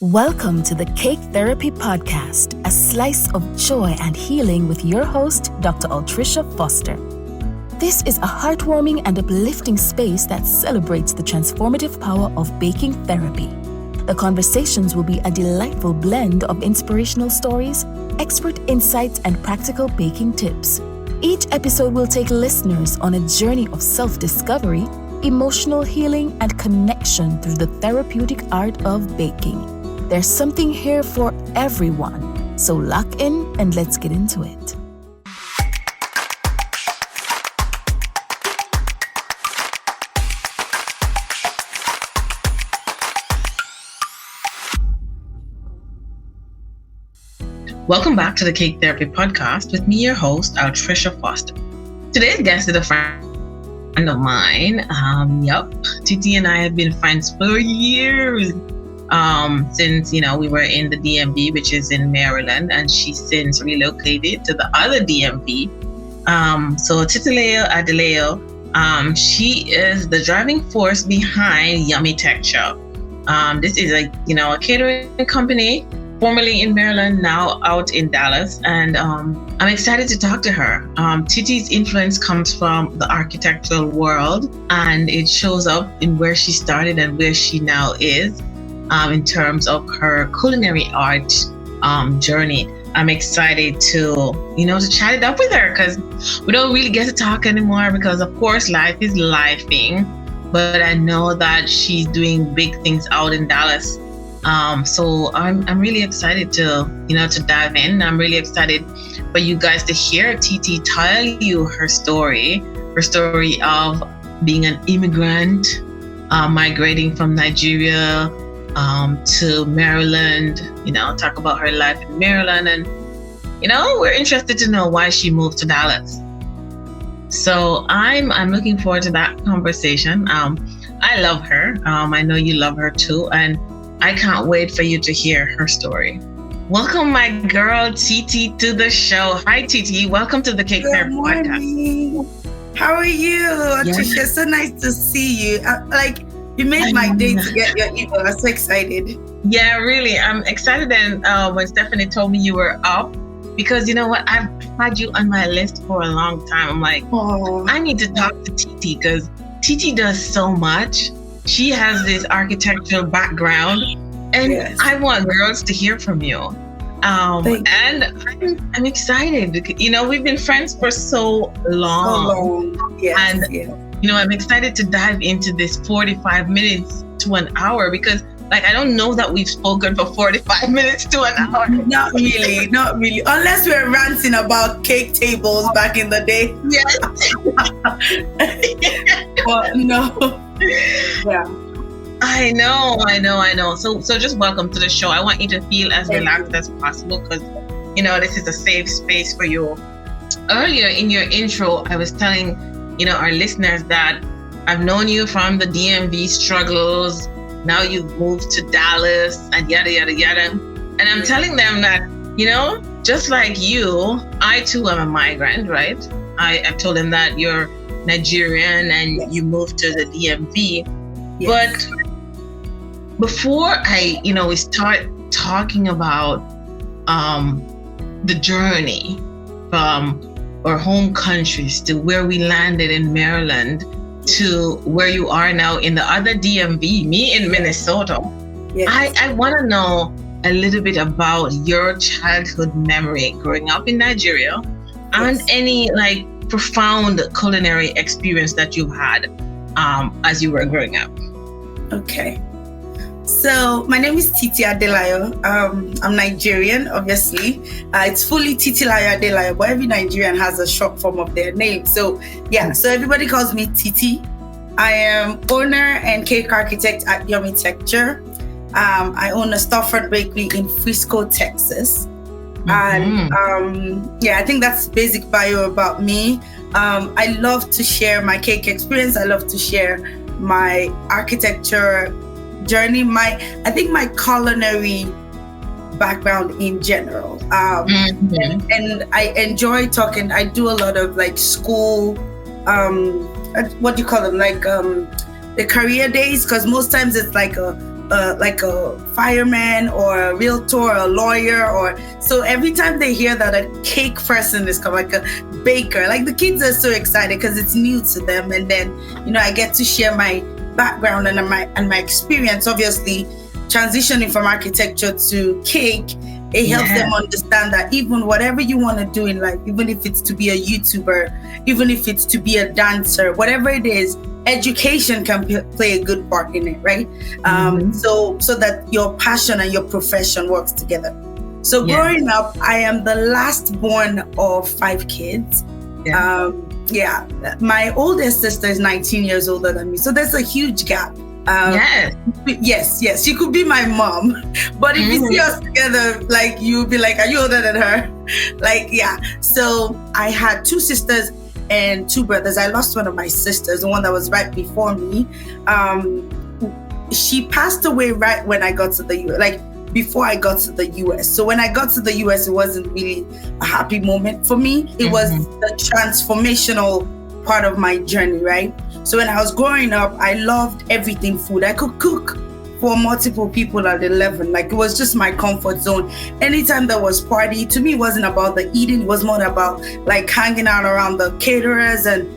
Welcome to the Cake Therapy Podcast, a slice of joy and healing with your host, Dr. Altricia Foster. This is a heartwarming and uplifting space that celebrates the transformative power of baking therapy. The conversations will be a delightful blend of inspirational stories, expert insights, and practical baking tips. Each episode will take listeners on a journey of self-discovery, emotional healing, and connection through the therapeutic art of baking. There's something here for everyone, so lock in and let's get into it. Welcome back to the Cake Therapy Podcast with me, your host, Altricia Foster. Today's guest is a friend of mine. Titi and I have been friends for years. Since, we were in the DMV, which is in Maryland, and she since relocated to the other DMV. So Titilayo, Adelayo, she is the driving force behind Yummy Tecture. This is a catering company, formerly in Maryland, now out in Dallas. And I'm excited to talk to her. Titi's influence comes from the architectural world, and it shows up in where she started and where she now is. In terms of her culinary art journey. I'm excited to chat it up with her because we don't really get to talk anymore because, of course, life is lifing. But I know that she's doing big things out in Dallas. So I'm really excited to dive in. I'm really excited for you guys to hear Titi tell you her story of being an immigrant, migrating from Nigeria to Maryland, talk about her life in Maryland. And, we're interested to know why she moved to Dallas. So I'm looking forward to that conversation. I love her. I know you love her too. And I can't wait for you to hear her story. Welcome, my girl, Titi, to the show. Hi, Titi. Welcome to the Cake Therapy Podcast. How are you, Tricia? So nice to see you. You made my day to get your email. I'm so excited. Yeah, really. I'm excited. And when Stephanie told me you were up, because you know what? I've had you on my list for a long time. I'm like, I need to talk to Titi because Titi does so much. She has this architectural background, and yes. I want girls to hear from you. And I'm excited. We've been friends for so long. Yes, and I'm excited to dive into this 45 minutes to an hour because I don't know that we've spoken for 45 minutes to an hour. Not really. Unless we're ranting about cake tables back in the day. Yes. But no. Yeah. I know. So just welcome to the show. I want you to feel as relaxed as possible because, this is a safe space for you. Earlier in your intro, I was telling our listeners that I've known you from the DMV struggles. Now you've moved to Dallas and yada, yada, yada. And I'm telling them that, just like you, I too am a migrant, right? I've told them that you're Nigerian and you moved to the DMV. Yes. But before we start talking about the journey from our home countries to where we landed in Maryland to where you are now in the other DMV, me in Minnesota. Yes. I want to know a little bit about your childhood memory growing up in Nigeria. Yes. And any profound culinary experience that you had as you were growing up. Okay. So my name is Titi Adelayo. I'm Nigerian, obviously. It's fully Titilayo Adelayo, but every Nigerian has a short form of their name. So everybody calls me Titi. I am owner and cake architect at Yummy Tecture. I own a storefront bakery in Frisco, Texas. And I think that's basic bio about me. I love to share my cake experience. I love to share my architecture journey, I think my culinary background in general. And I enjoy talking. I do a lot of school, what do you call them? The career days, because most times it's like a fireman or a realtor or a lawyer, or so every time they hear that a cake person is coming, like a baker, like the kids are so excited because it's new to them. And then, you know, I get to share my background and my experience, obviously transitioning from architecture to cake. It helps them understand that even whatever you want to do in life, even if it's to be a YouTuber, even if it's to be a dancer, whatever it is, education can play a good part in it, right? So that your passion and your profession works together. So growing up, I am the last born of 5 kids. My oldest sister is 19 years older than me, so there's a huge gap. Yes, she could be my mom, but if you see us together, like, you'll be like, are you older than her? Like, yeah. So I had 2 sisters and 2 brothers. I lost one of my sisters, the one that was right before me. She passed away right when I got to the US, like before I got to the US. So when I got to the US, it wasn't really a happy moment for me. It was the transformational part of my journey, right? So when I was growing up, I loved everything food. I could cook for multiple people at 11. Like, it was just my comfort zone. Anytime there was party, to me, it wasn't about the eating. It was more about like hanging out around the caterers and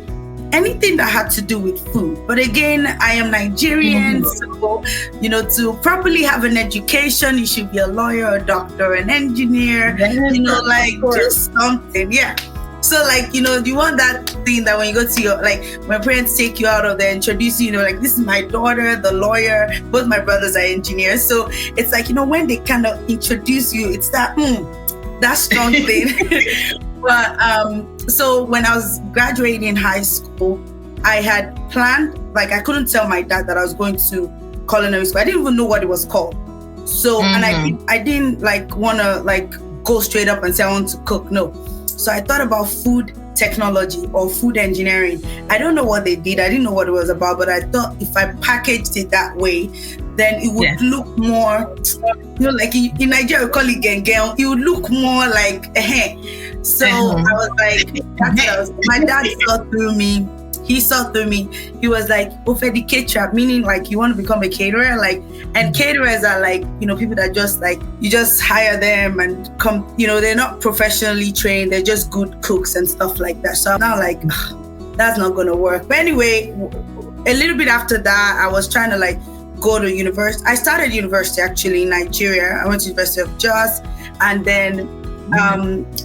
anything that had to do with food. But again, I am Nigerian, so, you know, to properly have an education, you should be a lawyer, a doctor, an engineer, you know, like, do something. Yeah. So, like, you know, you want that thing that when you go to your, like, when parents take you out of there, introduce you, you know, like, this is my daughter, the lawyer, both my brothers are engineers. So it's like, you know, when they kind of introduce you, it's that, that strong thing. But so when I was graduating high school, I had planned, like, I couldn't tell my dad that I was going to culinary school. I didn't even know what it was called. So, and I didn't like want to like go straight up and say I want to cook. No. So I thought about food technology or food engineering. I don't know what they did. I didn't know what it was about, but I thought if I packaged it that way, then it would look more, you know, like in Nigeria we call it gengeng. It would look more like So I was like, that's what I was. My dad saw through me. He saw through me. He was like, thecakether, meaning like you want to become a caterer, like, and caterers are like, you know, people that just like, you just hire them and come, you know, they're not professionally trained. They're just good cooks and stuff like that. So I'm now like, that's not going to work. But anyway, a little bit after that, I was trying to like go to university. I started university actually in Nigeria. I went to University of Jos, and then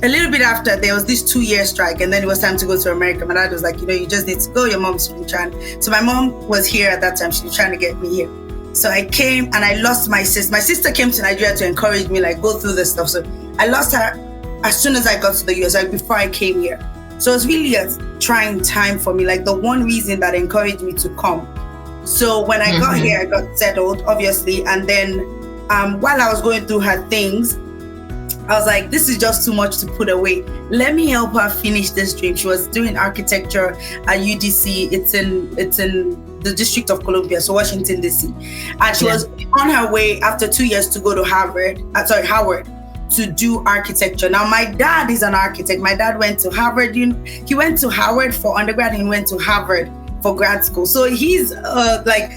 a little bit after, there was this 2-year strike, and then it was time to go to America. My dad was like, you know, you just need to go. Your mom's been trying. So my mom was here at that time. She was trying to get me here. So I came and I lost my sister. My sister came to Nigeria to encourage me, like, go through this stuff. So I lost her as soon as I got to the US, like before I came here. So it was really a trying time for me, like the one reason that encouraged me to come. So when I got here, I got settled, obviously. And then while I was going through her things, I was like, this is just too much to put away. Let me help her finish this dream. She was doing architecture at UDC. It's in the District of Columbia, so Washington, D.C. And she was on her way after 2 years to go to Howard, to do architecture. Now, my dad is an architect. My dad went to Harvard. He went to Howard for undergrad and he went to Harvard for grad school. So he's like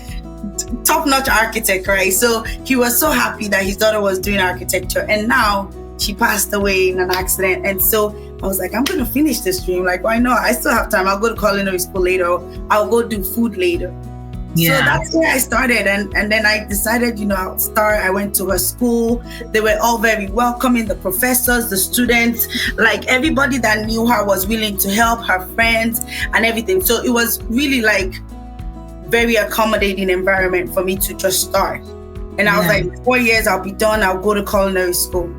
top-notch architect, right? So he was so happy that his daughter was doing architecture. And now she passed away in an accident. And so I was like, I'm going to finish this dream. Like, why not? I still have time. I'll go to culinary school later. I'll go do food later. Yeah. So that's where I started. And then I decided, you know, I'll start. I went to her school. They were all very welcoming, the professors, the students, like everybody that knew her was willing to help, her friends and everything. So it was really like very accommodating environment for me to just start. And I was like, 4 years, I'll be done. I'll go to culinary school.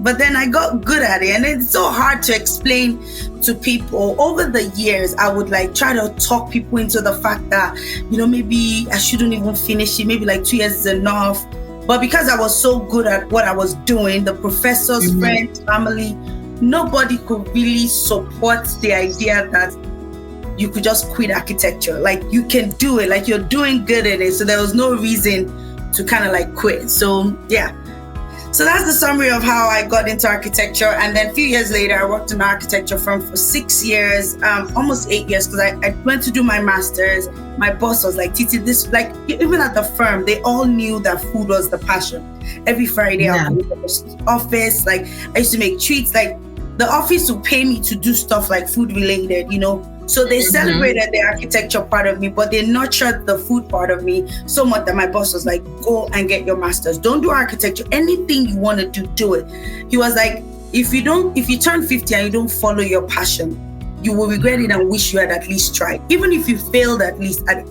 But then I got good at it, and it's so hard to explain to people. Over the years, I would like try to talk people into the fact that, you know, maybe I shouldn't even finish it. Maybe like 2 years is enough. But because I was so good at what I was doing, the professors, friends, family, nobody could really support the idea that you could just quit architecture. Like, you can do it, like you're doing good at it. So there was no reason to kind of like quit. So yeah. So that's the summary of how I got into architecture. And then a few years later, I worked in an architecture firm for 6 years, almost 8 years, because I went to do my master's. My boss was like, Titi, this, like, even at the firm, they all knew that food was the passion. Every Friday, I would go to the office. Like, I used to make treats. Like, the office would pay me to do stuff like food related, you know. So they celebrated the architecture part of me, but they nurtured the food part of me so much that my boss was like, go and get your master's. Don't do architecture. Anything you want to do it. He was like, if you turn 50 and you don't follow your passion, you will regret it and wish you had at least tried. Even if you failed at least at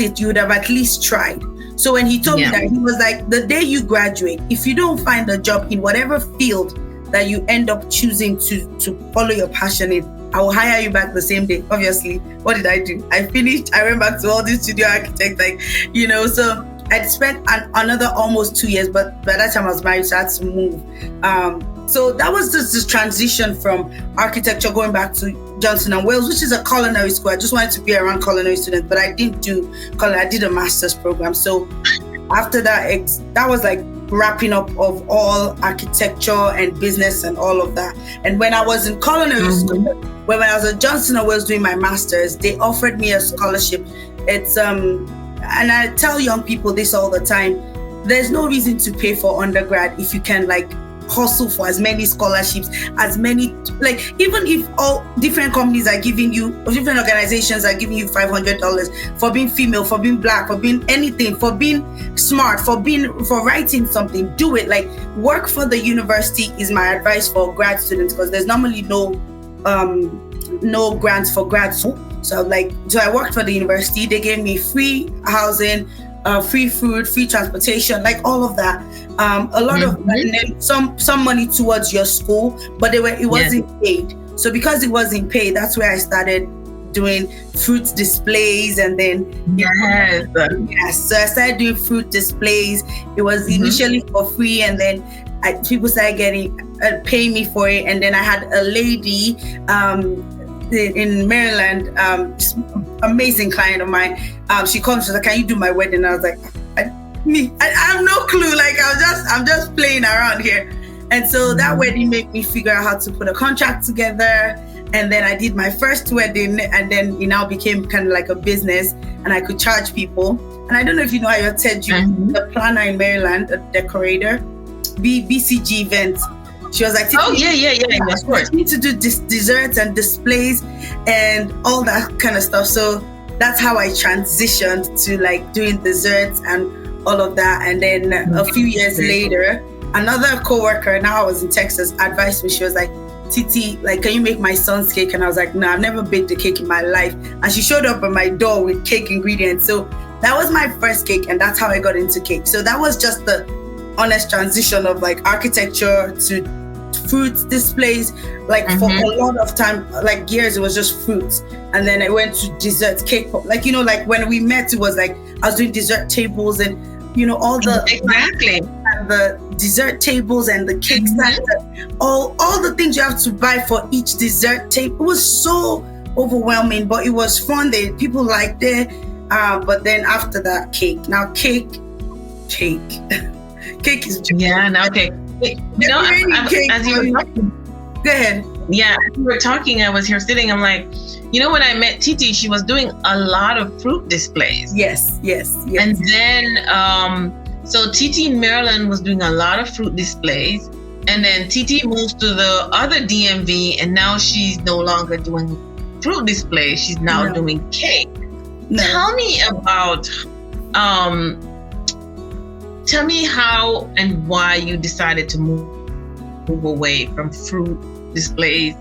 it, you would have at least tried. So when he told me that, he was like, the day you graduate, if you don't find a job in whatever field that you end up choosing to follow your passion in, I will hire you back the same day. Obviously, what did I do? I finished. I went back to all this studio architect, like, you know. So I'd spent another almost 2 years, but by that time I was married, so I had to move. So that was just this transition from architecture going back to Johnson and Wales, which is a culinary school. I just wanted to be around culinary students, but I didn't do culinary. I did a master's program. So after that, that was like wrapping up of all architecture and business and all of that. And when I was in culinary school, when I was at Johnson and Wales doing my master's, they offered me a scholarship. It's and I tell young people this all the time, there's no reason to pay for undergrad if you can like hustle for as many scholarships, as many, like, even if all different companies are giving you, or different organizations are giving you $500 for being female, for being black, for being anything, for being smart, for writing something, do it. Like, work for the university is my advice for grad students, because there's normally no grants for grad school. So I worked for the university. They gave me free housing, free food, free transportation, like all of that. A lot of, and then some money towards your school, but it wasn't paid. So because it wasn't paid, that's where I started doing fruit displays, and then so I started doing fruit displays. It was initially for free, and then people started paying me for it. And then I had a lady in Maryland, amazing client of mine. She called me, she was like, "Can you do my wedding?" And I was like, I have no clue. Like, I'm just playing around here. And so that wedding made me figure out how to put a contract together. And then I did my first wedding, and then it now became kind of like a business, and I could charge people. And I don't know if you know, I attended the planner in Maryland, a decorator, BCG events. She was like, "Oh yeah, of course. You need to do desserts and displays and all that kind of stuff." So that's how I transitioned to like doing desserts and all of that. And then a few years later, another coworker, now I was in Texas, advised me. She was like, "Titi, like, can you make my son's cake?" And I was like, "No, I've never baked a cake in my life." And she showed up at my door with cake ingredients. So that was my first cake, and that's how I got into cake. So that was just the honest transition of like architecture to fruit displays. Like for a lot of time, like years, it was just fruits. And then I went to dessert cake. Like, you know, like when we met, it was like I was doing dessert tables and, you know, all the and the dessert tables and the cakes and all the things you have to buy for each dessert table. It was so overwhelming, but it was fun. People liked it. But then after that, cake. Now cake is now cake. You know, as you were talking, go ahead. Yeah, as you were talking, I was here sitting. I'm like, you know, when I met Titi, she was doing a lot of fruit displays. Yes. And then, so Titi in Maryland was doing a lot of fruit displays. And then Titi moved to the other DMV, and now she's no longer doing fruit displays. She's now doing cake. Tell me about, tell me how and why you decided to move away from fruit displays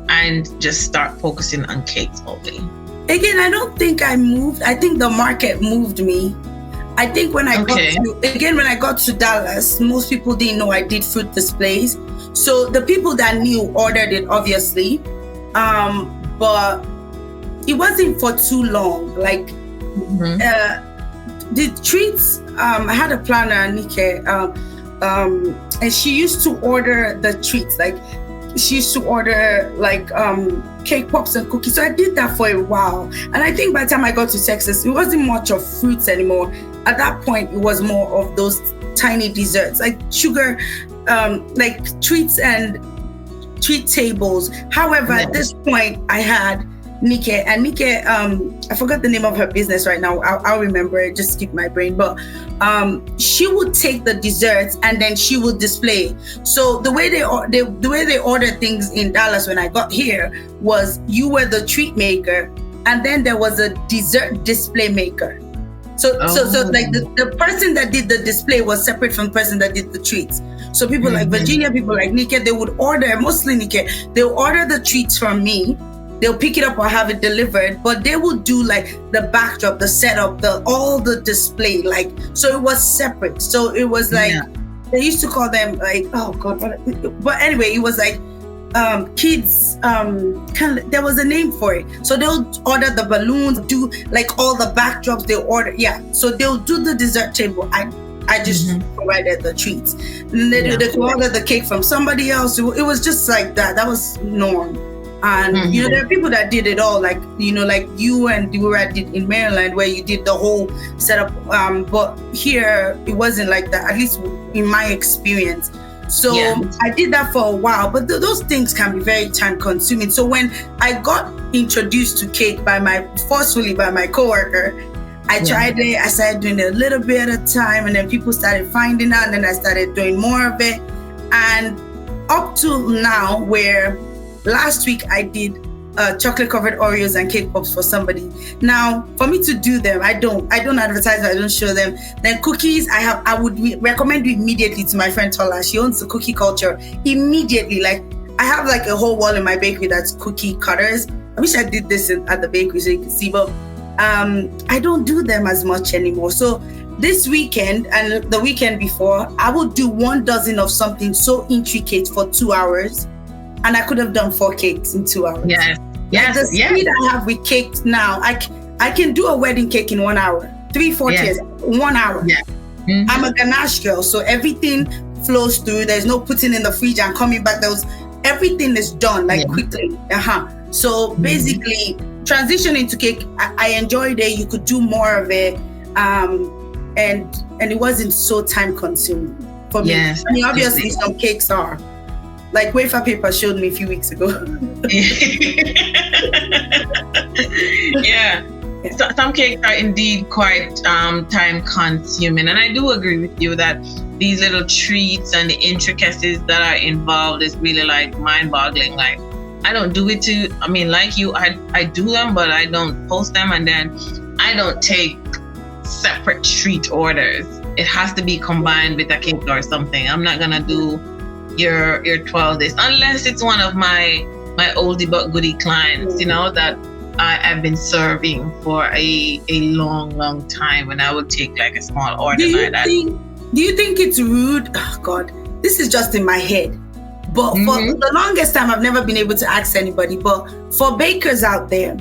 and just start focusing on cakes only. Again, I don't think I moved. I think the market moved me. I think when I got to Dallas, most people didn't know I did fruit displays. So the people that knew ordered it, obviously. But it wasn't for too long. Like the treats, I had a planner, Nike, and she used to order the treats. Like, she used to order like cake pops and cookies. So I did that for a while. And I think by the time I got to Texas, it wasn't much of fruits anymore. At that point, it was more of those tiny desserts, like sugar, like treats and treat tables. However, at this point, I had Nike, and Nike, I forgot the name of her business right now. I'll remember it, just skip my brain. But she would take the desserts and then she would display. So the way they order things in Dallas when I got here was you were the treat maker, and then there was a dessert display maker. So like the person that did the display was separate from the person that did the treats. So people like Virginia, people like Nike, they would order, mostly Nike, they'll order the treats from me. They'll pick it up or have it delivered, but they will do like the backdrop, the setup, all the display, like, so it was separate. So it was like, they used to call them like, oh God, but anyway, it was like kids, kind of, there was a name for it. So they'll order the balloons, do like all the backdrops, they'll order, so they'll do the dessert table. I just provided the treats. And they order the cake from somebody else. It was just like that. That was norm. And you know, there are people that did it all, like, you know, like you and Dura did in Maryland, where you did the whole setup. But here it wasn't like that, at least in my experience. So I did that for a while, but those things can be very time consuming. So when I got introduced to cake forcefully by my coworker, I tried it. I started doing it a little bit at a time, and then people started finding out, and then I started doing more of it. And up to now, where last week I did chocolate covered Oreos and cake pops for somebody. Now, for me to do them, I don't advertise, I don't show them. Then cookies, I would recommend you immediately to my friend Tola. She owns the cookie culture. Immediately, like, I have like a whole wall in my bakery that's cookie cutters. I wish I did this at the bakery so you can see, but I don't do them as much anymore. So this weekend and the weekend before, I would do 1 dozen of something so intricate for 2 hours. And I could have done 4 cakes in 2 hours. Yes. Like the speed I have with cakes now, I can do a wedding cake in 1 hour, 3-4 tiers, 1 hour. Yeah. I'm a ganache girl, so everything flows through. There's no putting in the fridge and coming back. Everything is done like quickly. So basically, transitioning to cake, I enjoyed it. You could do more of it, and it wasn't so time consuming for me. Yes. I mean, obviously, some cakes are. Like wafer paper showed me a few weeks ago. So some cakes are indeed quite time consuming, and I do agree with you that these little treats and the intricacies that are involved is really like mind boggling. Like, I don't do it like you, I do them, but I don't post them, and then I don't take separate treat orders. It has to be combined with a cake or something. I'm not gonna do your 12 days unless it's one of my oldie but goodie clients, you know, that I've been serving for a long time, and I would take like a small order like that. Do you think it's rude? Oh God, this is just in my head, but for the longest time I've never been able to ask anybody, but for bakers out there,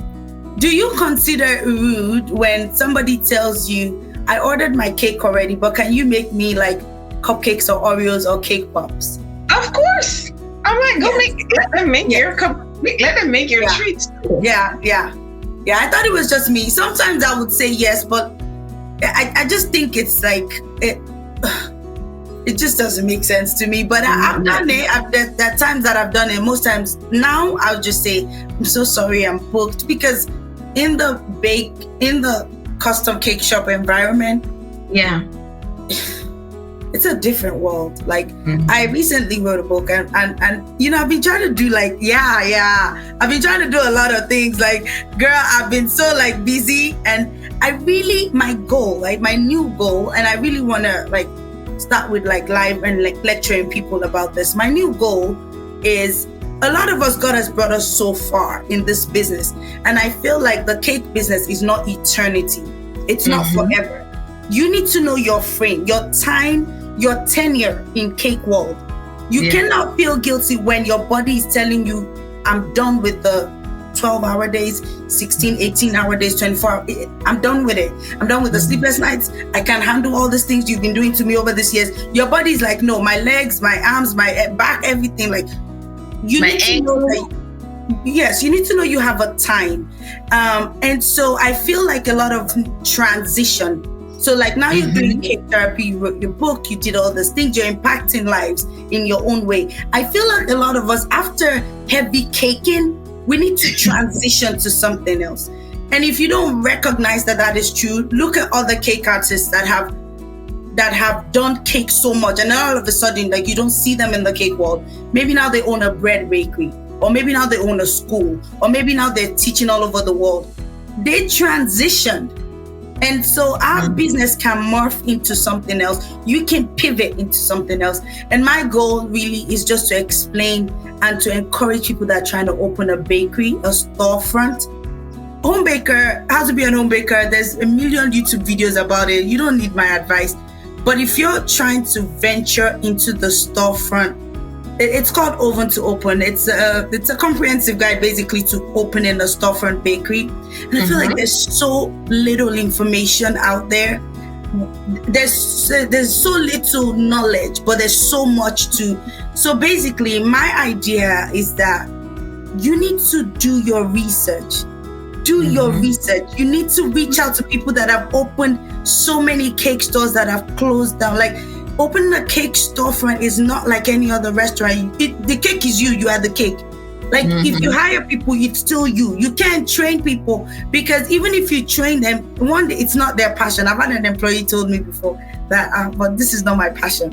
do you consider it rude when somebody tells you, I ordered my cake already, but can you make me like cupcakes or Oreos or cake pops? Of course. I'm like, let them make your treats. Yeah. I thought it was just me. Sometimes I would say yes, but I just think it's like it just doesn't make sense to me. But I've done it. There are times that I've done it. Most times now I'll just say, I'm so sorry, I'm booked, because in the custom cake shop environment, it's a different world. Like I recently wrote a book, and you know, I've been trying to do like I've been trying to do a lot of things. Like, girl, I've been so like busy, and I really, my goal, like my new goal, and I really want to like start with like live and like lecturing people about this. My new goal is, a lot of us, God has brought us so far in this business, and I feel like the cake business is not eternity. It's not forever. You need to know your frame, your time, your tenure in cake world. You cannot feel guilty when your body is telling you, I'm done with the 12-hour days, 16, 18-hour days, 24-hour. I'm done with it. I'm done with the sleepless nights. I can't handle all these things you've been doing to me over these years. Your body is like, no, my legs, my arms, my back, everything. Like, you need to know that, yes, you need to know you have a time. And so I feel like a lot of transition. So like now you're doing cake therapy, you wrote your book, you did all these things, you're impacting lives in your own way. I feel like a lot of us, after heavy caking, we need to transition to something else. And if you don't recognize that is true, look at other cake artists that have done cake so much, and then all of a sudden, like, you don't see them in the cake world. Maybe now they own a bread bakery, or maybe now they own a school, or maybe now they're teaching all over the world. They transitioned. And so our business can morph into something else. You can pivot into something else. And my goal really is just to explain and to encourage people that are trying to open a bakery, a storefront. Home baker, how to be a home baker, there's a million YouTube videos about it. You don't need my advice. But if you're trying to venture into the storefront, it's called Oven to Open. It's a comprehensive guide basically to opening a storefront bakery. And I feel like there's so little information out there. There's so little knowledge, but there's so much to. So basically, my idea is that you need to do your research. Do your research. You need to reach out to people that have opened so many cake stores that have closed down. Like, opening a cake storefront is not like any other restaurant. The cake is you. You are the cake. Like, if you hire people, it's still you. You can't train people, because even if you train them, one day it's not their passion. I've had an employee told me before that, but this is not my passion.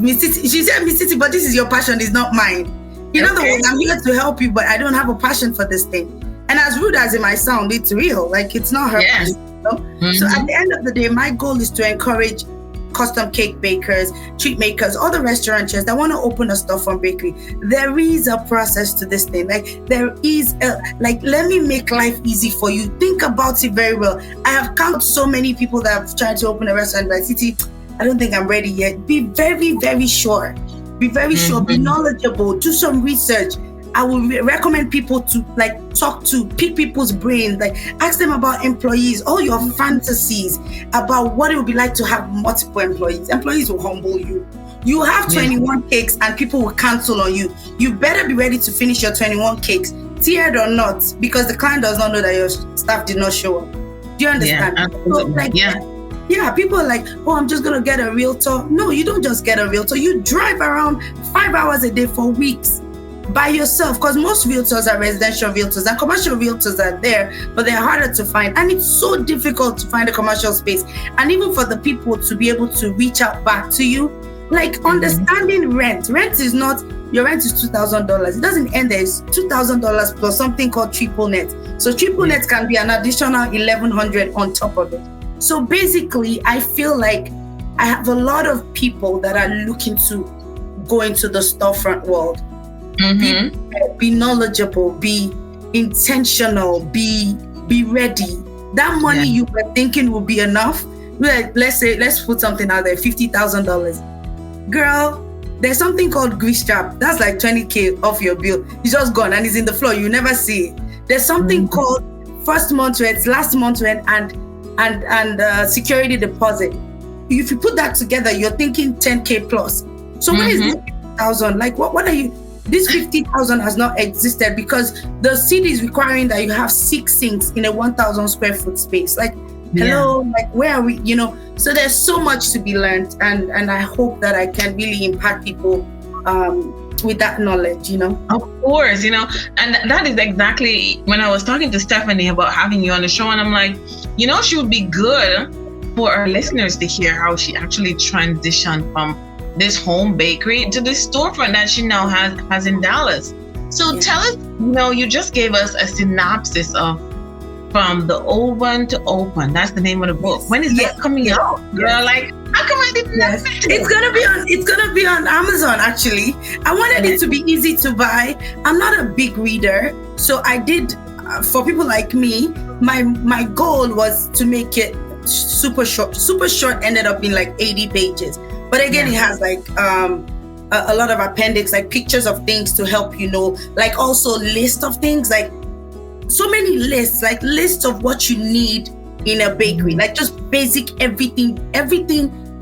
She said, Miss Titi, but this is your passion, it's not mine. In other words, I'm here to help you, but I don't have a passion for this thing. And as rude as it might sound, it's real. Like, it's not her passion. You know? So at the end of the day, my goal is to encourage custom cake bakers, treat makers, all the restaurateurs that want to open a storefront bakery. There is a process to this thing. Like, there is let me make life easy for you. Think about it very well. I have counted so many people that have tried to open a restaurant like, Titi, I don't think I'm ready yet. Be very, very sure. Be very sure. Be knowledgeable. Do some research. I will recommend people to talk to, pick people's brains, ask them about employees, all your fantasies about what it would be like to have multiple employees. Employees will humble you. You have 21 cakes and people will cancel on you. You better be ready to finish your 21 cakes, tiered or not, because the client does not know that your staff did not show up. Do you understand? Yeah, people are like, oh, I'm just going to get a realtor. No, you don't just get a realtor. You drive around 5 hours a day for weeks by yourself, because most realtors are residential realtors and commercial realtors are there, but they're harder to find. And it's so difficult to find a commercial space. And even for the people to be able to reach out back to you, understanding rent. Rent is not, your rent is $2,000. It doesn't end there. It's $2,000 plus something called triple net. So triple net can be an additional $1,100 on top of it. So basically, I feel like I have a lot of people that are looking to go into the storefront world. Be knowledgeable, be intentional, be ready. That money you were thinking would be enough. Let's put something out there, $50,000. Girl, there's something called grease trap. That's like $20,000 off your bill. It's just gone and it's in the floor. You never see it. There's something called first month rent, last month rent, and security deposit. If you put that together, you're thinking $10,000 plus. So where is this $50,000? What are you? This $50,000 has not existed because the city is requiring that you have 6 sinks in a 1,000 square foot space. Hello, where are we? So there's so much to be learned, and I hope that I can really impact people with that knowledge. Of course, and that is exactly when I was talking to Stephanie about having you on the show, and I'm like, she would be good for our listeners to hear how she actually transitioned from this home bakery to this storefront that she now has in Dallas. So tell us, you just gave us a synopsis of From the Oven to Open. That's the name of the book. When is that coming out? Girl, how come I didn't know? It's gonna be on Amazon, actually. I wanted it to be easy to buy. I'm not a big reader, so I did, for people like me, my goal was to make it super short. Super short ended up being 80 pages. But again, it has a lot of appendix, pictures of things to help also list of things, so many lists, lists of what you need in a bakery, just basic everything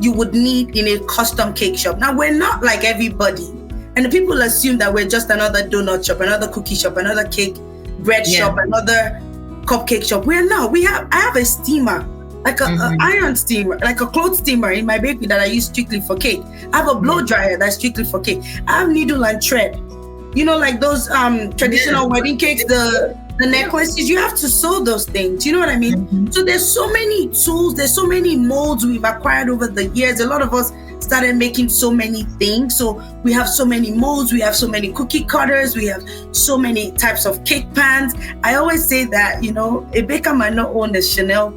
you would need in a custom cake shop. Now, we're not like everybody, and the people assume that we're just another donut shop, another cookie shop, another cake bread shop, another cupcake shop. We're not. I have a steamer. like a iron steamer, like a clothes steamer in my bakery that I use strictly for cake. I have a blow dryer that's strictly for cake. I have needle and thread. You know, like those traditional wedding cakes, the necklaces, you have to sew those things. You know what I mean? So there's so many tools, there's so many molds we've acquired over the years. A lot of us started making so many things. So we have so many molds, we have so many cookie cutters, we have so many types of cake pans. I always say that, you know, a baker might not own a Chanel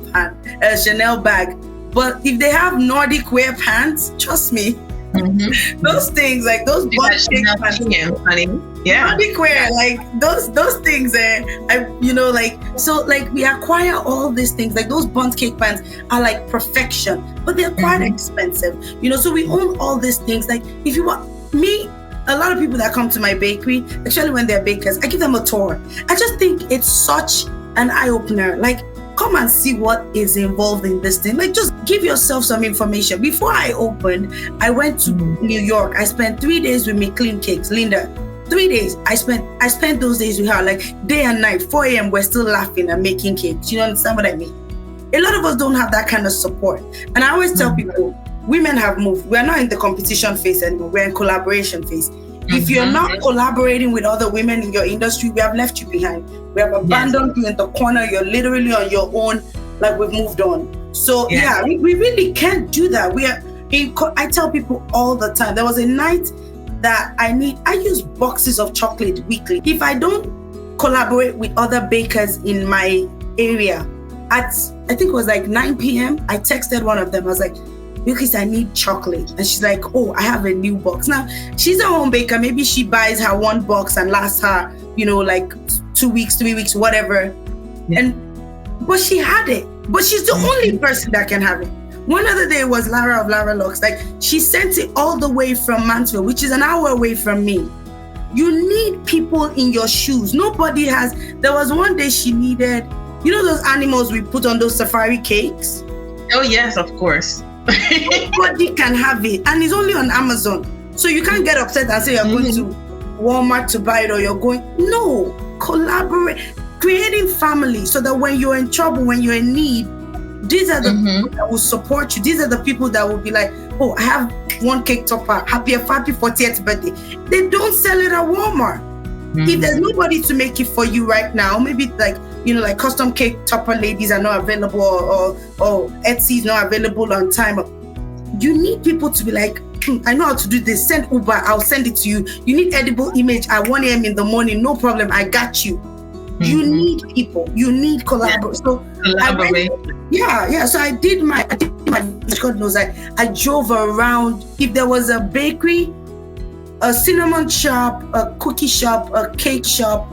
bag, but if they have Nordic wear pans, trust me, those things, like those bunch cake pans, Nordic wear, like those things, we acquire all these things, like those bundt cake pans are like perfection, but they're quite expensive, you know. So we own all these things. Like if you want me, a lot of people that come to my bakery, especially when they're bakers, I give them a tour. I just think it's such an eye-opener. Like, come and see what is involved in this thing. Like, just give yourself some information. Before I opened, I went to New York. I spent 3 days with McLean Cakes, Linda. 3 days. I spent those days with her, like day and night, 4 a.m. We're still laughing and making cakes. You understand what I mean? A lot of us don't have that kind of support. And I always tell people, women have moved. We're not in the competition phase anymore. We're in collaboration phase. If you're not collaborating with other women in your industry, we have left you behind. We have abandoned you in the corner. You're literally on your own, like we've moved on. So we really can't do that. I tell people all the time, there was a night that I use boxes of chocolate weekly. If I don't collaborate with other bakers in my area, I think it was like 9 p.m., I texted one of them. I was like, because I need chocolate. And she's like, oh, I have a new box. Now, she's a home baker. Maybe she buys her one box and lasts her, you know, like 2 weeks, 3 weeks, whatever. But she had it. But she's the only person that can have it. One other day was Lara of Lara Locks. Like, she sent it all the way from Mansfield, which is an hour away from me. You need people in your shoes. Nobody has. There was one day she needed, you know those animals we put on those safari cakes? Oh, yes, of course. Nobody can have it, and it's only on Amazon, so you can't get upset and say you're going to Walmart to buy it, or you're going. No, collaborate, creating family, so that when you're in trouble, when you're in need, these are the people that will support you. These are the people that will be like, oh, I have one cake topper, happy 40th birthday. They don't sell it at Walmart. If there's nobody to make it for you right now, maybe like, you know, like custom cake topper ladies are not available, or Etsy is not available on time. You need people to be like, I know how to do this. Send Uber, I'll send it to you. You need edible image at 1 a.m. in the morning, no problem, I got you. You need people. You need collaboration. So So I did my God knows, I drove around. If there was a bakery, a cinnamon shop, a cookie shop, a cake shop,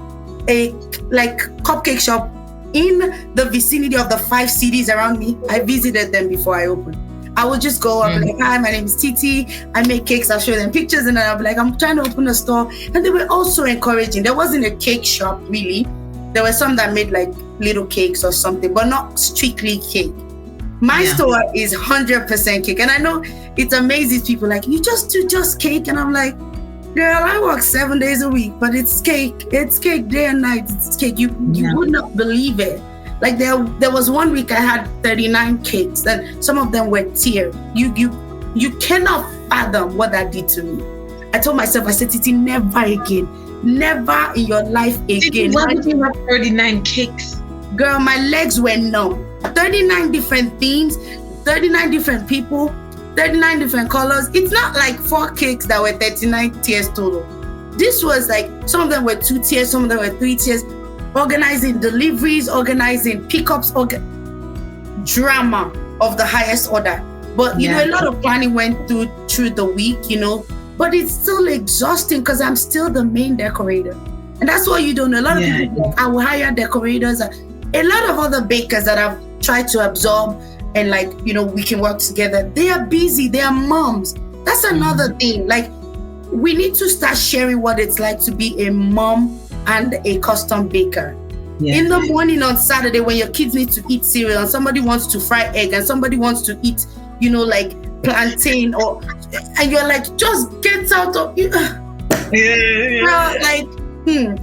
a like cupcake shop in the vicinity of the 5 cities around me, I visited them before I opened. I would just go up like, hi, my name is Titi. I make cakes. I'll show them pictures, and then I'll be like, I'm trying to open a store. And they were also encouraging. There wasn't a cake shop really. There were some that made like little cakes or something, but not strictly cake. My store is 100% cake. And I know it amazes people, like, you just do just cake. And I'm like, girl, I work 7 days a week, but it's cake. It's cake day and night. It's cake. You would not believe it. Like there was 1 week I had 39 cakes, and some of them were tiered. You cannot fathom what that did to me. I told myself, I said, Titi, never again. Never in your life again. Why did you have 39 cakes? Girl, my legs were numb. 39 different themes, 39 different people, 39 different colors. It's not like 4 cakes that were 39 tiers total. This was like, some of them were 2 tiers, some of them were 3 tiers. Organizing deliveries, organizing pickups, drama of the highest order. But you know, a lot of planning went through the week, you know, but it's still exhausting because I'm still the main decorator. And that's what you don't know. A lot of people like, I will hire decorators. A lot of other bakers that I've tried to absorb and like, you know, we can work together. They are busy. They are moms. That's another thing. Like, we need to start sharing what it's like to be a mom and a custom baker. In the morning on Saturday, when your kids need to eat cereal and somebody wants to fry egg and somebody wants to eat, you know, like plantain, and you're like, just get out of it.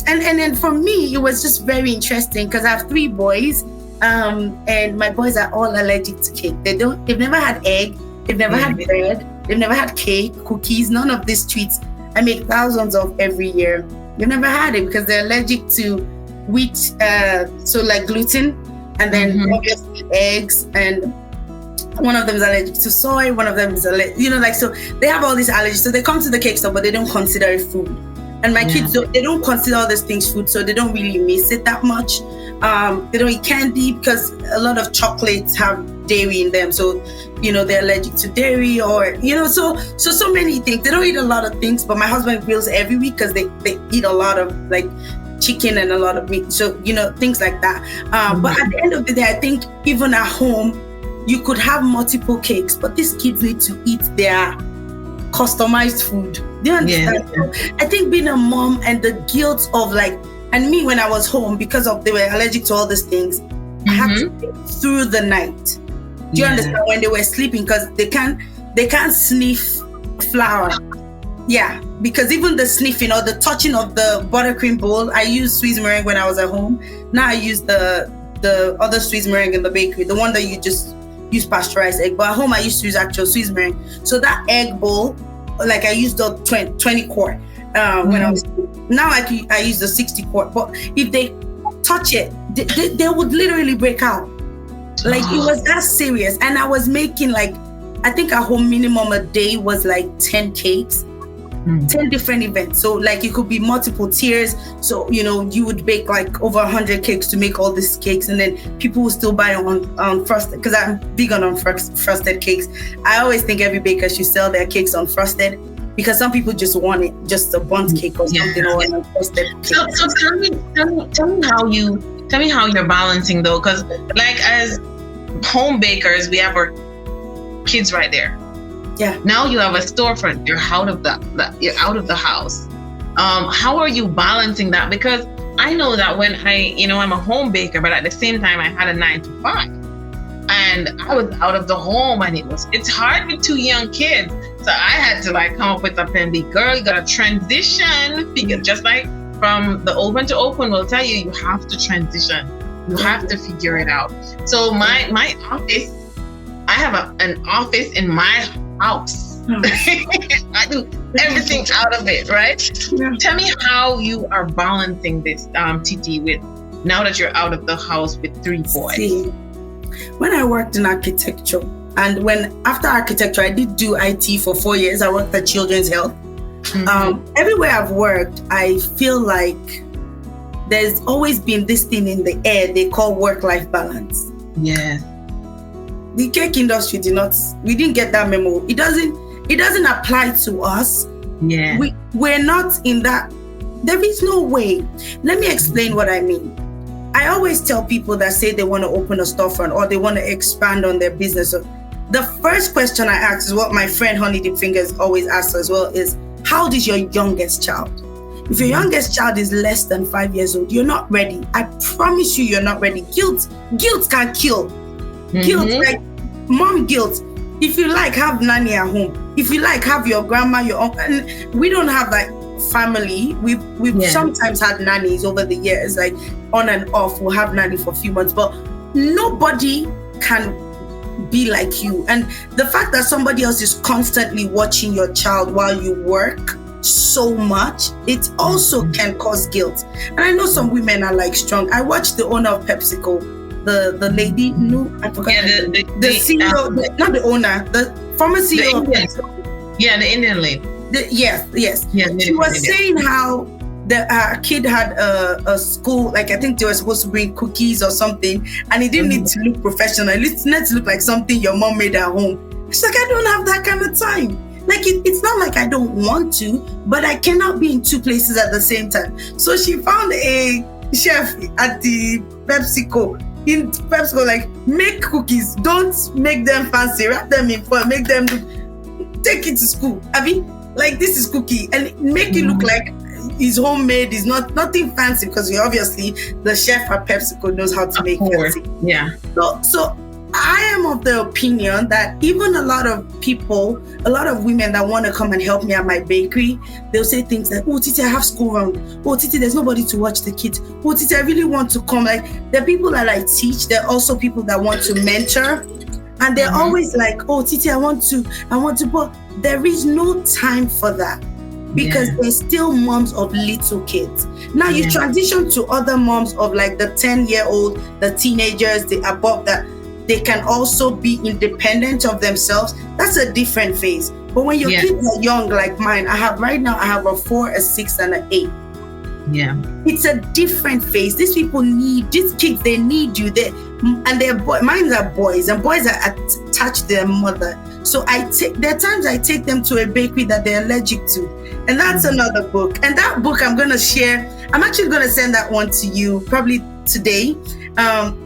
And then for me, it was just very interesting because I have 3 boys And my boys are all allergic to cake. They've never had egg, they've never had bread, they've never had cake, cookies, none of these treats I make thousands of every year. They've never had it because they're allergic to wheat, so like gluten, and then obviously eggs, and one of them is allergic to soy, one of them is allergic, so they have all these allergies. So they come to the cake store, but they don't consider it food. And my kids, they don't consider all these things food, so they don't really miss it that much. They don't eat candy because a lot of chocolates have dairy in them. So, they're allergic to dairy or, so many things. They don't eat a lot of things, but my husband grills every week because they eat a lot of like chicken and a lot of meat. So, things like that. But at the end of the day, I think even at home, you could have multiple cakes, but these kids need to eat their customized food. Do you understand? Yeah. I think being a mom and the guilt of and me when I was home, because they were allergic to all these things, I had to get through the night. Do you understand? When they were sleeping, because they can't sniff flour. Yeah, because even the sniffing or the touching of the buttercream bowl, I used Swiss meringue when I was at home. Now I use the other Swiss meringue in the bakery, the one that you just use pasteurized egg. But at home I used to use actual Swiss meringue. So that egg bowl, I used the 20 quart when I was. Now I use the 60 quart. But if they touch it, they would literally break out. It was that serious. And I was making I think at home minimum a day was 10 cakes. 10 different events. So it could be multiple tiers. So, you would bake over 100 cakes to make all these cakes. And then people will still buy on frosted, because I'm big on frosted cakes. I always think every baker should sell their cakes on frosted, because some people just want it, just a bundt cake or something, or an frosted cake. So tell me how you're balancing though. Cause as home bakers, we have our kids right there. Yeah. Now you have a storefront. You're out of the house. How are you balancing that? Because I know that when I'm a home baker, but at the same time I had a 9 to 5, and I was out of the home, and it's hard with 2 young kids. So I had to come up with a plan B. Girl, you gotta transition. Just like from the open to open, will tell you have to transition. You have to figure it out. So my office, I have an office in my house. I do everything out of it, right? Yeah. Tell me how you are balancing this, Titi, with now that you're out of the house with 3 boys. See, when I worked in architecture, and after architecture, I did do IT for 4 years. I worked at Children's Health. Everywhere I've worked, I feel like there's always been this thing in the air they call work-life balance. Yeah. The cake industry we didn't get that memo. It doesn't apply to us. Yeah. We're not in that. There is no way. Let me explain what I mean. I always tell people that say they want to open a storefront or they want to expand on their business. The first question I ask is what my friend Honey Dip Fingers always asks as well is, how old is your youngest child? If your youngest child is less than 5 years old, you're not ready. I promise you, you're not ready. Guilt can kill. Guilt, mom guilt. If you have nanny at home. If you have your grandma, your uncle. And we don't have family. We've sometimes had nannies over the years, on and off. We'll have nanny for a few months, but nobody can be like you. And the fact that somebody else is constantly watching your child while you work so much, it also can cause guilt. And I know some women are strong. I watched the owner of PepsiCo. The lady, I forgot. Yeah, the CEO, not the owner, the former CEO. The Indian lady. Yes. Yeah, she was saying how the kid had a school, I think they were supposed to bring cookies or something, and it didn't need to look professional. It needed to look like something your mom made at home. She's I don't have that kind of time. It's not like I don't want to, but I cannot be in 2 places at the same time. So she found a chef at the PepsiCo. In PepsiCo, make cookies. Don't make them fancy. Wrap them in foil. Make them take it to school. This is cookie, and make it look like it's homemade. It's nothing fancy, because obviously the chef at PepsiCo knows how to make fancy. Yeah. So I am of the opinion that even a lot of women that want to come and help me at my bakery, they'll say things like, oh, Titi, I have school run. Oh, Titi, there's nobody to watch the kids. Oh, Titi, I really want to come. Like, the people that I teach, they're also people that want to mentor. And they're always like, oh, Titi, I want to, but there is no time for that. Because there's still moms of little kids. Now you transition to other moms of like the 10-year-old, the teenagers, the above that, they can also be independent of themselves. That's a different phase. But when your kids are young like mine, I have a 4, a 6, and an 8. Yeah. It's a different phase. These kids, they need you. Mine are boys, and boys are attached to their mother. So there are times I take them to a bakery that they're allergic to. And that's another book. And that book I'm going to share. I'm actually going to send that one to you probably today.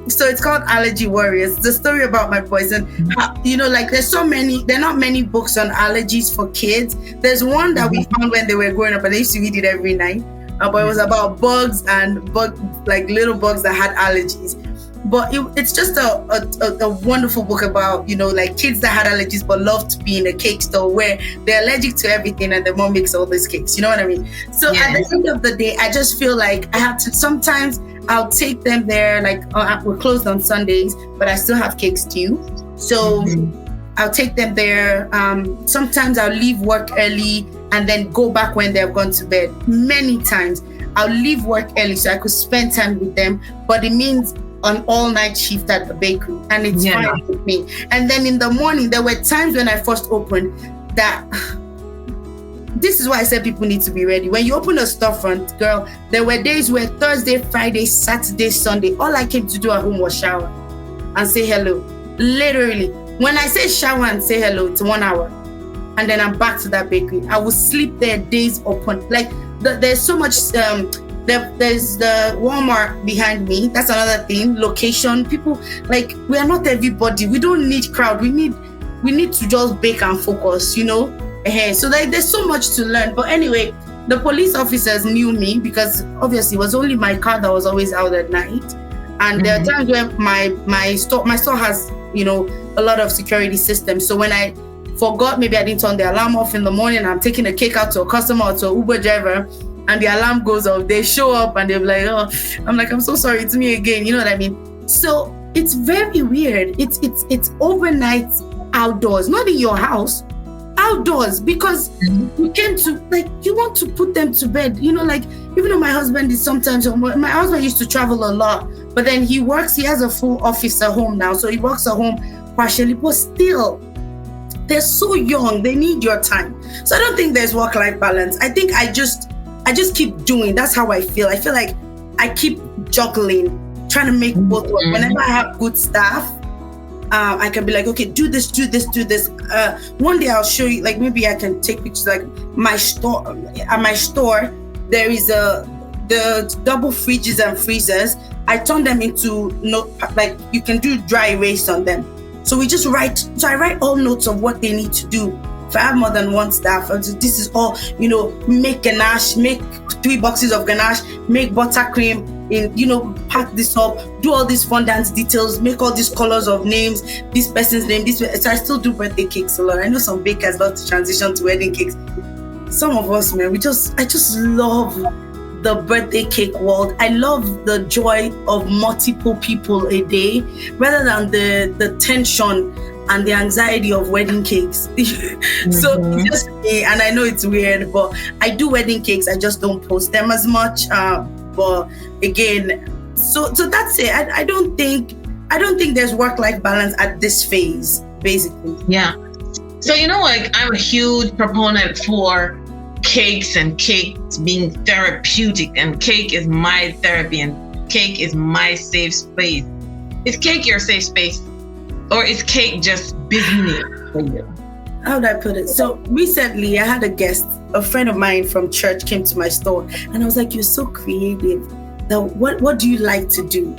So it's called Allergy Warriors. It's a story about my boys. And, there are not many books on allergies for kids. There's one that we found when they were growing up, and I used to read it every night. But it was about bugs and little bugs that had allergies. But it's just a wonderful book about, kids that had allergies but love to be in a cake store where they're allergic to everything and the mom makes all these cakes. You know what I mean? So at the end of the day, I just feel like I have to, sometimes I'll take them there, we're closed on Sundays, but I still have cakes too. So I'll take them there. Sometimes I'll leave work early and then go back when they've gone to bed. Many times I'll leave work early so I could spend time with them, but it means an all-night shift at the bakery, and it's fine with me. And then in the morning, there were times when I first opened that, this is why I said people need to be ready. When you open a storefront, girl, there were days where Thursday, Friday, Saturday, Sunday, all I came to do at home was shower and say hello. Literally, when I say shower and say hello, it's 1 hour. And then I'm back to that bakery. I will sleep there days upon, there's so much, there's the Walmart behind me. That's another thing. Location. People, we are not everybody. We don't need crowd. We need to just bake and focus, So there's so much to learn. But anyway, the police officers knew me because obviously it was only my car that was always out at night. And there are times where my store has, a lot of security systems. So when I forgot, maybe I didn't turn the alarm off in the morning, I'm taking a cake out to a customer or to an Uber driver, and the alarm goes off, they show up and they're like, oh, I'm so sorry, it's me again. You know what I mean? So it's very weird. It's overnight outdoors, not in your house, outdoors, because you came to, you want to put them to bed. Even though my husband is sometimes, my husband used to travel a lot, but then he has a full office at home now. So he works at home partially, but still, they're so young, they need your time. So I don't think there's work-life balance. I think I just keep doing. That's how I feel. I feel like I keep juggling, trying to make both work. Whenever I have good staff, I can be like, okay, do this. One day I'll show you, maybe I can take pictures. My store, at my store, there is the double fridges and freezers. I turn them into you can do dry erase on them. So I write all notes of what they need to do. If I have more than one staff, this is all, make ganache, make 3 boxes of ganache, make buttercream, pack this up, do all these fondant details, make all these colors of names, this person's name, So I still do birthday cakes a lot. I know some bakers love to transition to wedding cakes. Some of us, man, I just love the birthday cake world. I love the joy of multiple people a day rather than the tension and the anxiety of wedding cakes. So it's just me, and I know it's weird, but I do wedding cakes. I just don't post them as much. But again, so that's it. I don't think there's work-life balance at this phase, basically. Yeah. So I'm a huge proponent for cakes and cakes being therapeutic, and cake is my therapy, and cake is my safe space. Is cake your safe space? Or is cake just business for you? How would I put it? So recently I had a friend of mine from church came to my store, and I was like, you're so creative. What do you like to do?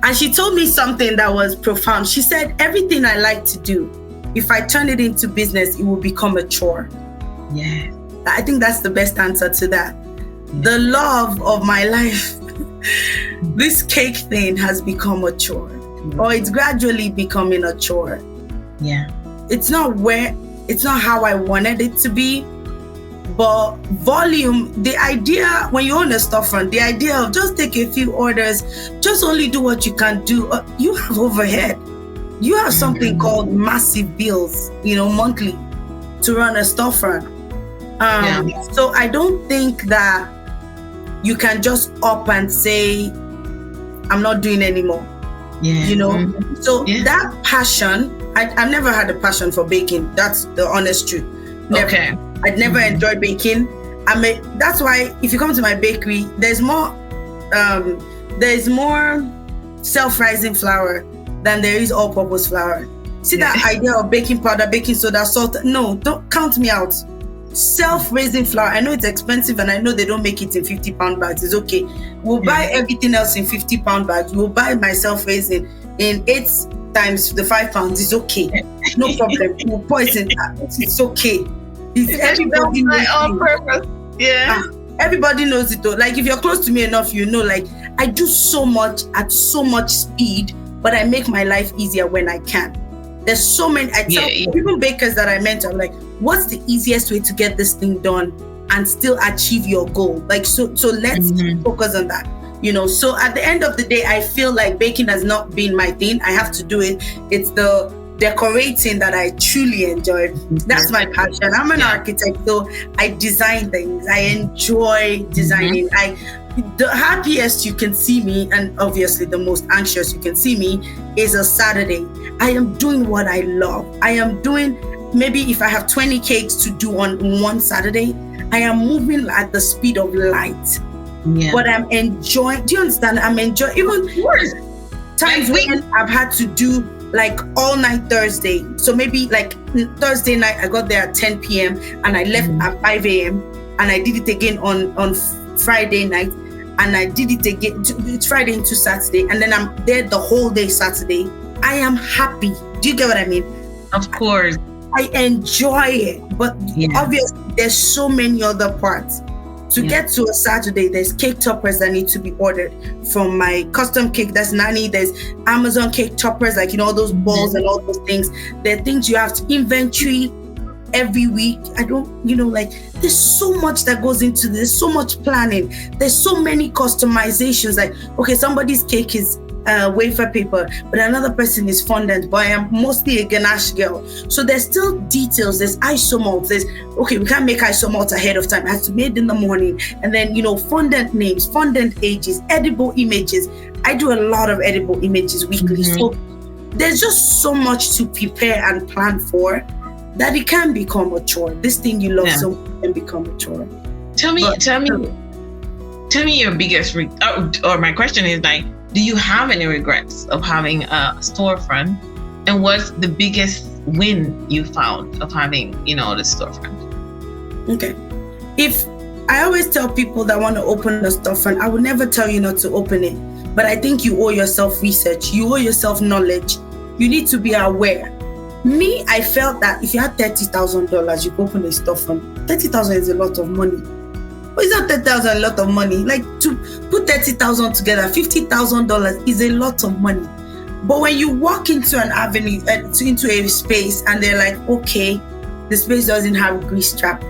And she told me something that was profound. She said, everything I like to do, if I turn it into business, it will become a chore. Yeah. I think that's the best answer to that. The love of my life, this cake thing has become a chore. or it's gradually becoming a chore. Yeah. It's not how I wanted it to be. But volume, the idea, when you own a storefront, the idea of just take a few orders, just only do what you can do. You have overhead. You have something called massive bills, monthly to run a storefront. So I don't think that you can just up and say, I'm not doing anymore. Yeah. So that passion, I've never had a passion for baking. That's the honest truth. Never. Okay. I'd never enjoyed baking. That's why if you come to my bakery, there's more self-rising flour than there is all-purpose flour. See that idea of baking powder, baking soda, salt? No, don't count me out. Self-raising flour. I know it's expensive and I know they don't make it in 50-pound bags. It's okay. We'll buy everything else in 50-pound bags. We'll buy my self-raising in 8 times the 5 pounds. It's okay. No problem. We'll poison. It's okay. Everybody knows on purpose. Yeah. Everybody knows it though. Like if you're close to me enough, like I do so much at so much speed, but I make my life easier when I can. There's so many. Even bakers that I mentor, I'm like, what's the easiest way to get this thing done and still achieve your goal? Like so let's focus on that. So at the end of the day, I feel like baking has not been my thing. I have to do it. It's the decorating that I truly enjoy. That's my passion. I'm an architect, so I design things. I enjoy designing. The happiest you can see me, and obviously the most anxious you can see me, is a Saturday. I am doing what I love. I am doing, maybe if I have 20 cakes to do on one Saturday, I am moving at the speed of light. Yeah. But I'm enjoying, do you understand? I'm enjoying, even times when I've had to do like all night Thursday. So maybe like Thursday night, I got there at 10 p.m. and I left at 5 a.m. and I did it again on Friday night. And I did it again. It's Friday into Saturday. And then I'm there the whole day Saturday. I am happy. Do you get what I mean? Of course. I enjoy it. But obviously, there's so many other parts. To get to a Saturday, there's cake toppers that need to be ordered from my custom cake. That's Nani. There's Amazon cake toppers, like, all those balls and all those things. There are things you have to inventory every week. I don't, there's so much that goes into this, so much planning. There's so many customizations. Like, okay, somebody's cake is wafer paper, but another person is fondant, but I am mostly a ganache girl. So there's still details. There's isomalt. We can't make isomalt ahead of time. It has to be made in the morning. And then, fondant names, fondant ages, edible images. I do a lot of edible images weekly. So there's just so much to prepare and plan for that it can become a chore. This thing you love so much can become a chore. Tell me your biggest, or my question is like, do you have any regrets of having a storefront? And what's the biggest win you found of having, the storefront? Okay. If I always tell people that want to open a storefront, I would never tell you not to open it. But I think you owe yourself research. You owe yourself knowledge. You need to be aware. Me, I felt that if you had $30,000, you could open a storefront. $30,000 is a lot of money. But it's not $30,000 a lot of money. Like to put $30,000 together, $50,000 is a lot of money. But when you walk into an avenue, into a space, and they're like, okay, the space doesn't have grease trap.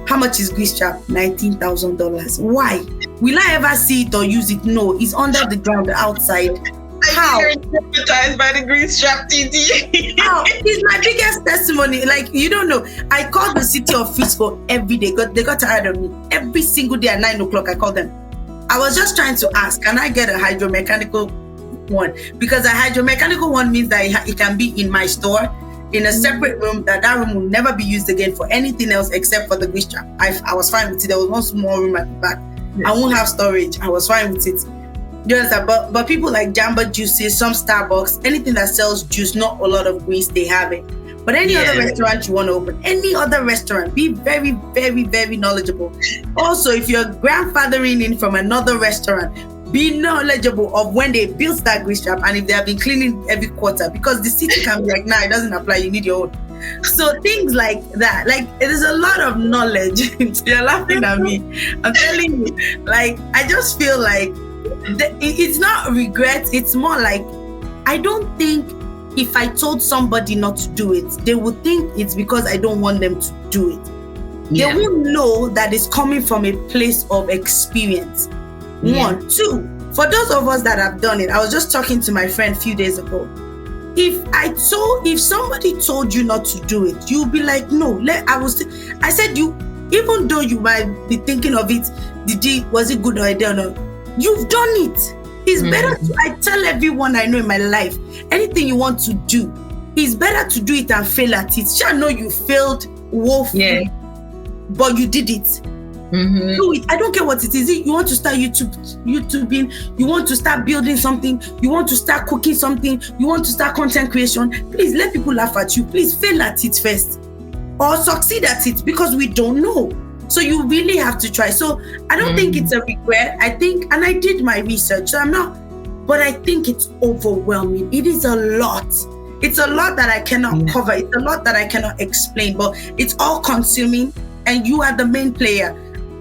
How much is grease trap? $19,000. Why? Will I ever see it or use it? No, it's under the ground outside. How? You're hypnotized by the grease trap, Titi. How? It's my biggest testimony. Like, you don't know. I called the city of Frisco every day. They got tired of me. Every single day at 9 o'clock, I called them. I was just trying to ask, can I get a hydromechanical one? Because a hydromechanical one means that it can be in my store, in a separate room, that room will never be used again for anything else except for the grease trap. I was fine with it. There was one small room at the back. Yes. I won't have storage. I was fine with it. You understand? But people like Jamba Juices, some Starbucks, anything that sells juice, not a lot of grease, they have it. But any other restaurant you want to open, any other restaurant, be very, very, very knowledgeable. Also, if you're grandfathering in from another restaurant, be knowledgeable of when they built that grease trap and if they have been cleaning every quarter, because the city can be like, nah, it doesn't apply, you need your own. So things like that, like it is a lot of knowledge. You're laughing at me. I'm telling you, like, I just feel like it's not regret, it's more like I don't think if I told somebody not to do it, they would think it's because I don't want them to do it. Yeah. They won't know that it's coming from a place of experience. Yeah. 1, 2, for those of us that have done it, I was just talking to my friend a few days ago. If somebody told you not to do it, you'll be like, no. I said, you, even though you might be thinking of it, was it good or I don't know? You've done it. It's better to, I tell everyone I know in my life, anything you want to do, it's better to do it and fail at it. I know you failed woefully, but you did it. Do it. I don't care what it is. You want to start YouTubing, you want to start building something, you want to start cooking something, you want to start content creation. Please let people laugh at you. Please fail at it first or succeed at it, because we don't know. So you really have to try. So I don't think it's a regret. I think, and I did my research, so but I think it's overwhelming. It is a lot. It's a lot that I cannot cover. It's a lot that I cannot explain, but it's all consuming, and you are the main player.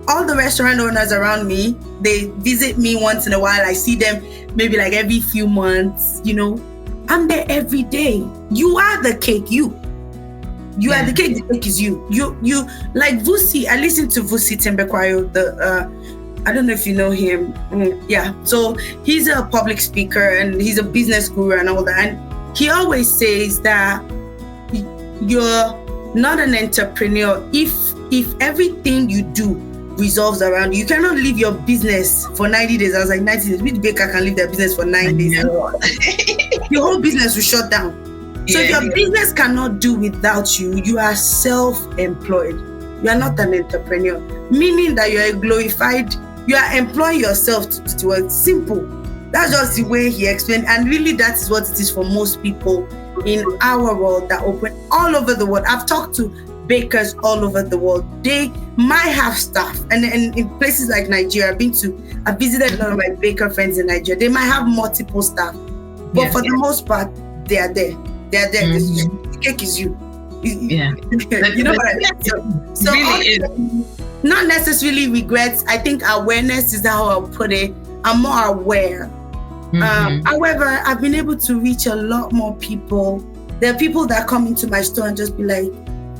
All the restaurant owners around me, they visit me once in a while. I see them maybe like every few months, I'm there every day. You are the cake, you are the cake is you. You like Vusi. I listen to Vusi Tembekwayo, I don't know if you know him. So he's a public speaker and he's a business guru and all that. And he always says that you're not an entrepreneur if everything you do resolves around you. You cannot leave your business for 90 days. I was like, 90 days. Which baker can leave their business for 9 days? Your whole business will shut down. So if your business cannot do without you, you are self-employed. You are not an entrepreneur. Meaning that you are you are employing yourself to do it. Simple. That's just the way he explained. And really that is what it is for most people in our world that open all over the world. I've talked to bakers all over the world. They might have staff, and in places like Nigeria, I've visited a lot of my baker friends in Nigeria. They might have multiple staff, but for the most part, they are there. They are there. The cake is you. You know what I mean? So really not necessarily regrets. I think awareness is how I'll put it. I'm more aware. However, I've been able to reach a lot more people. There are people that come into my store and just be like,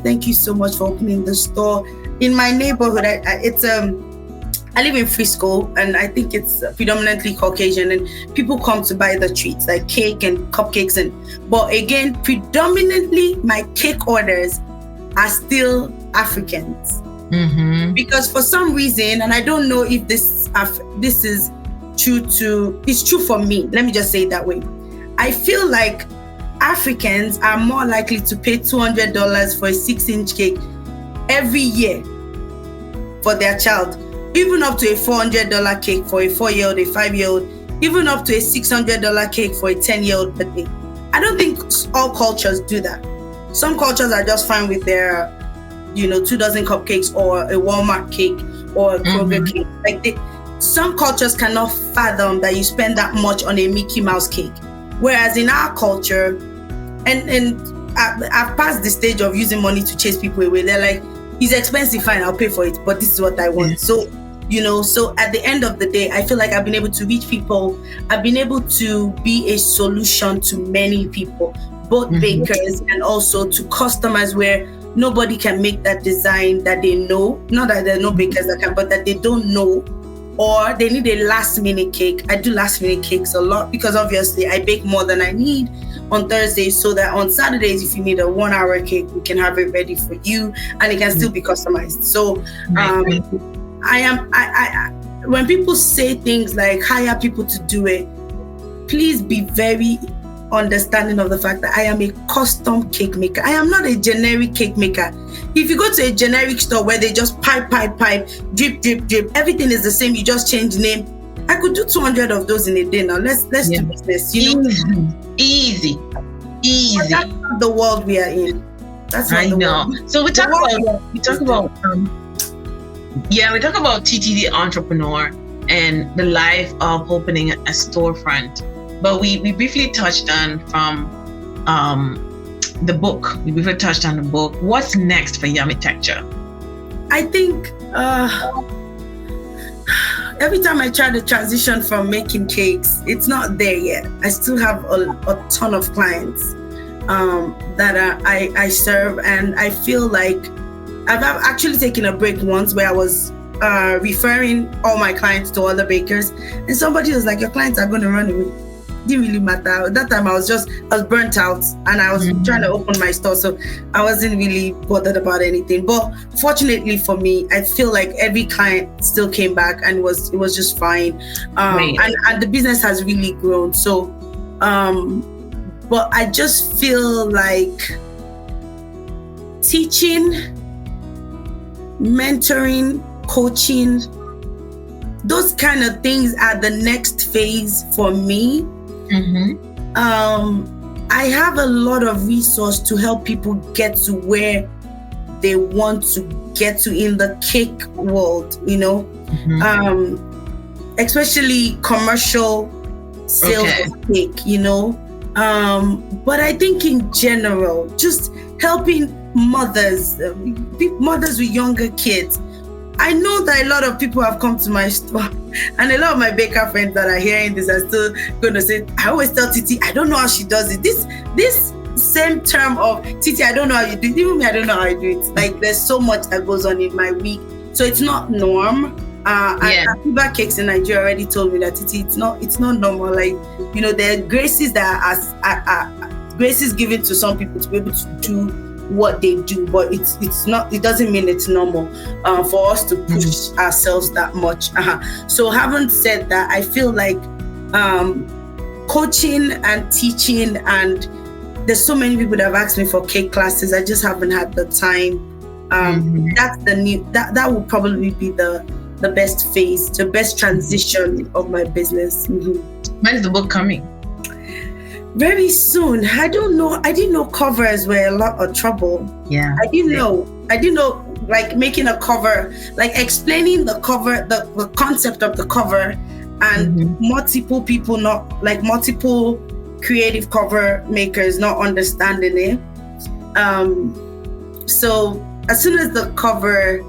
thank you so much for opening the store. In my neighborhood, I live in Frisco, and I think it's predominantly Caucasian, and people come to buy the treats like cake and cupcakes. But again, predominantly my cake orders are still Africans. Because for some reason, and I don't know if this is it's true for me. Let me just say it that way. I feel like Africans are more likely to pay $200 for a 6-inch cake every year for their child, even up to a $400 cake for a 4-year-old, a 5-year-old, even up to a $600 cake for a 10-year-old birthday. I don't think all cultures do that. Some cultures are just fine with their, 2 dozen cupcakes or a Walmart cake or a Kroger cake. Some cultures cannot fathom that you spend that much on a Mickey Mouse cake. Whereas in our culture, and I've passed the stage of using money to chase people away. They're like, it's expensive, fine, I'll pay for it, but this is what I want. So, so at the end of the day, I feel like I've been able to reach people. I've been able to be a solution to many people, both bakers and also to customers where nobody can make that design that they know. Not that there are no bakers that can, but that they don't know. Or they need a last-minute cake. I do last-minute cakes a lot because obviously I bake more than I need on Thursdays, so that on Saturdays, if you need a 1-hour cake, we can have it ready for you, and it can still be customized. So when people say things like hire people to do it, please be very understanding of the fact that I am a custom cake maker. I am not a generic cake maker. If you go to a generic store where they just pipe, drip, everything is the same, you just change name. I could do 200 of those in a day now. Let's do business. Easy. But that's not the world we are in. That's not the world. So we talk about Titi the entrepreneur and the life of opening a storefront. But we briefly touched on the book. What's next for Yummy Tecture? I think every time I try to transition from making cakes, it's not there yet. I still have a ton of clients that I serve, and I feel like I've actually taken a break once where I was referring all my clients to other bakers, and somebody was like, your clients are going to run away. Didn't really matter. At that time, I was burnt out, and I was trying to open my store, so I wasn't really bothered about anything. But fortunately for me, I feel like every client still came back, and it was just fine. And the business has really grown. So, but I just feel like teaching, mentoring, coaching, those kind of things are the next phase for me. I have a lot of resource to help people get to where they want to get to in the cake world, you know, especially commercial sales of cake, you know. But I think in general, just helping mothers with younger kids. I know that a lot of people have come to my store, and a lot of my baker friends that are hearing this are still going to say, I always tell Titi, I don't know how she does it. This same term of Titi, I don't know how you do it. Even me, I don't know how I do it. Like, there's so much that goes on in my week. So it's not norm. And Cakes in Nigeria already told me that Titi, it's not normal. Like, you know, there are graces that are graces given to some people to be able to do what they do, but it's not, it doesn't mean it's normal for us to push ourselves that much. So having said that, I feel like coaching and teaching, and there's so many people that have asked me for cake classes. I just haven't had the time. That's the new, that will probably be the best phase, the best transition of my business. When is the book coming? Very soon. I don't know. I didn't know covers were a lot of trouble. Yeah. I didn't know like making a cover, like explaining the cover, the concept of the cover, and multiple people multiple creative cover makers not understanding it. So as soon as the cover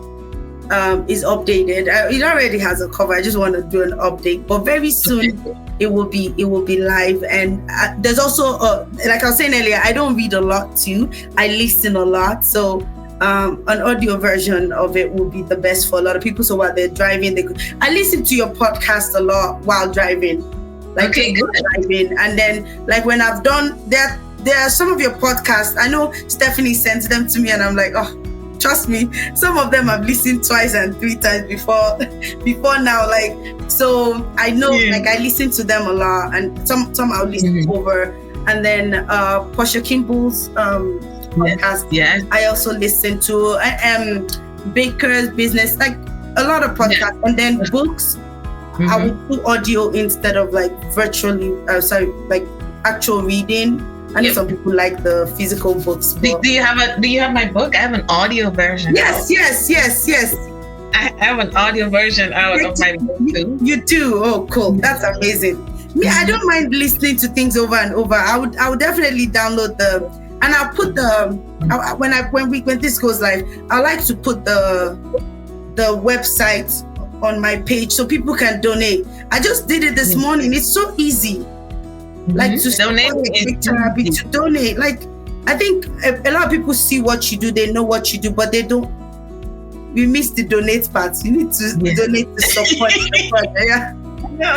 is updated, it already has a cover. I just want to do an update, but very soon it will be live. And there's also like I was saying earlier, I don't read a lot too. I listen a lot, so an audio version of it will be the best for a lot of people. So while they're driving, I listen to your podcast a lot while driving, like driving, and then like when I've done that, there are some of your podcasts. I know Stephanie sends them to me, and I'm like, oh, trust me, some of them I've listened twice and 3 times before now. Like, so I know, like I listen to them a lot, and some I'll listen over. And then Portia Kimball's podcast, I also listen to. Baker's Business, like a lot of podcasts, and then books. I will do audio instead of like virtually, like actual reading. I know some people like the physical books. Do you have my book? I have an audio version. Yes. I have an audio version out of my book too. You do? Oh, cool. That's amazing. Me, I don't mind listening to things over and over. I would definitely download and I'll put when this goes live, I like to put the website on my page so people can donate. I just did it this morning. It's so easy. Like to donate, to donate. Like, I think a lot of people see what you do, they know what you do, but they don't. We miss the donate part. You need to donate to support the project. No,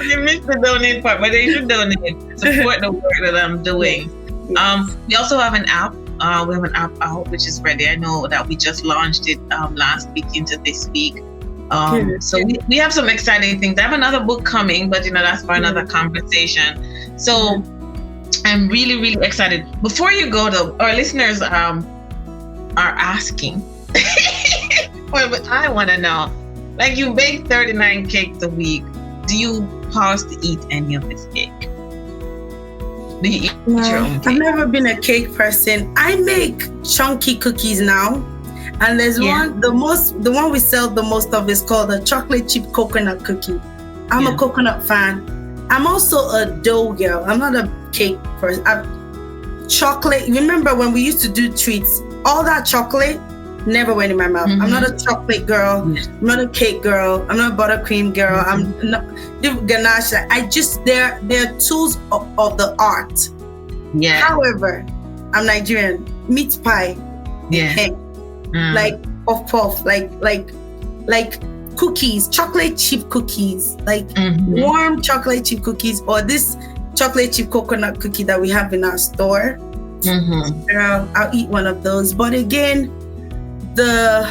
you missed the donate part, but they should donate, support the work that I'm doing. We also have an app. We have an app out, which is ready. I know that we just launched it last week into this week. So we have some exciting things. I have another book coming, but that's for another conversation. So I'm really, really excited. Before you go though, our listeners are asking, well, I want to know, like, you bake 39 cakes a week. Do you pause to eat any of this cake? Do you eat your own cake? I've never been a cake person. I make chunky cookies now. And there's one, the one we sell the most of is called a chocolate chip coconut cookie. I'm a coconut fan. I'm also a dough girl. I'm not a cake person. Chocolate. Remember when we used to do treats? All that chocolate, Never went in my mouth. I'm not a chocolate girl. I'm not a cake girl. I'm not a buttercream girl. I'm not ganache. They're tools of the art. Yeah. However, I'm Nigerian. Meat pie. Yeah. Like puff, like cookies, chocolate chip cookies, like warm chocolate chip cookies, or this chocolate chip coconut cookie that we have in our store. I'll eat one of those. But again, the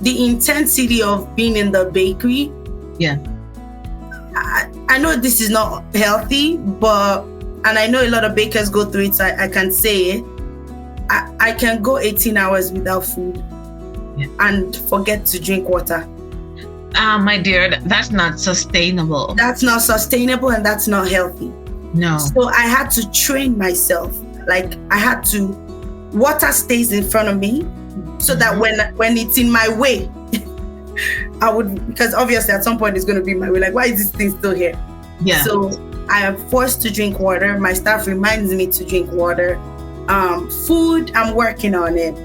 intensity of being in the bakery. Yeah. I know this is not healthy, and I know a lot of bakers go through it, so I can say it. I can go 18 hours without food and forget to drink water. My dear, that's not sustainable. That's not sustainable, and that's not healthy. No. So I had to train myself. Like, water stays in front of me, so that when it's in my way, I would, because obviously at some point it's going to be my way. Like, why is this thing still here? Yeah. So I am forced to drink water. My staff reminds me to drink water. Food, I'm working on it.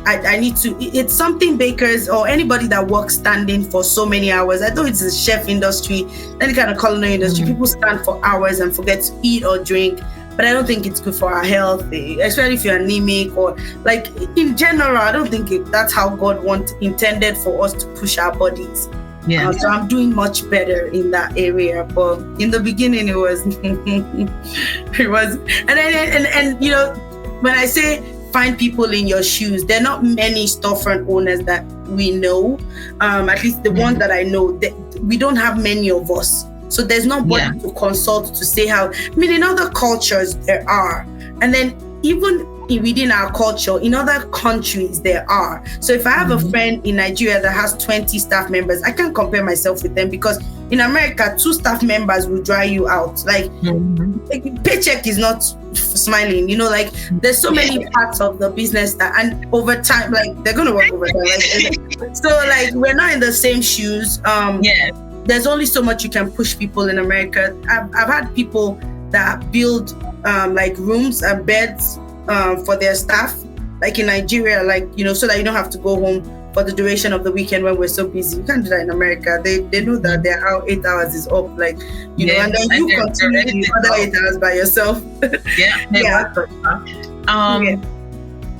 I need to, it's something bakers or anybody that works standing for so many hours. I know it's a chef industry, any kind of culinary industry, people stand for hours and forget to eat or drink. But I don't think it's good for our health, especially if you're anemic or like in general. I don't think that's how God intended for us to push our bodies. Yeah. So I'm doing much better in that area. But in the beginning, it was, and you know, when I say find people in your shoes, there are not many storefront owners that we know. At least the ones that I know, we don't have many of us. So there's nobody to consult to say how. I mean, in other cultures there are, and then even within our culture, in other countries there are. So if I have a friend in Nigeria that has 20 staff members, I can't compare myself with them, because in America, 2 staff members will dry you out. Like, paycheck is not smiling, you know, like there's so many parts of the business that, and over time, like they're going to work overtime. Like, so like, we're not in the same shoes. There's only so much you can push people in America. I've had people that build like rooms and beds for their staff, like in Nigeria, like, you know, so that you don't have to go home for the duration of the weekend when we're so busy. You can't do that in America. They know that their 8 hours is up, like, you know, and then you continue the other 8 hours by yourself.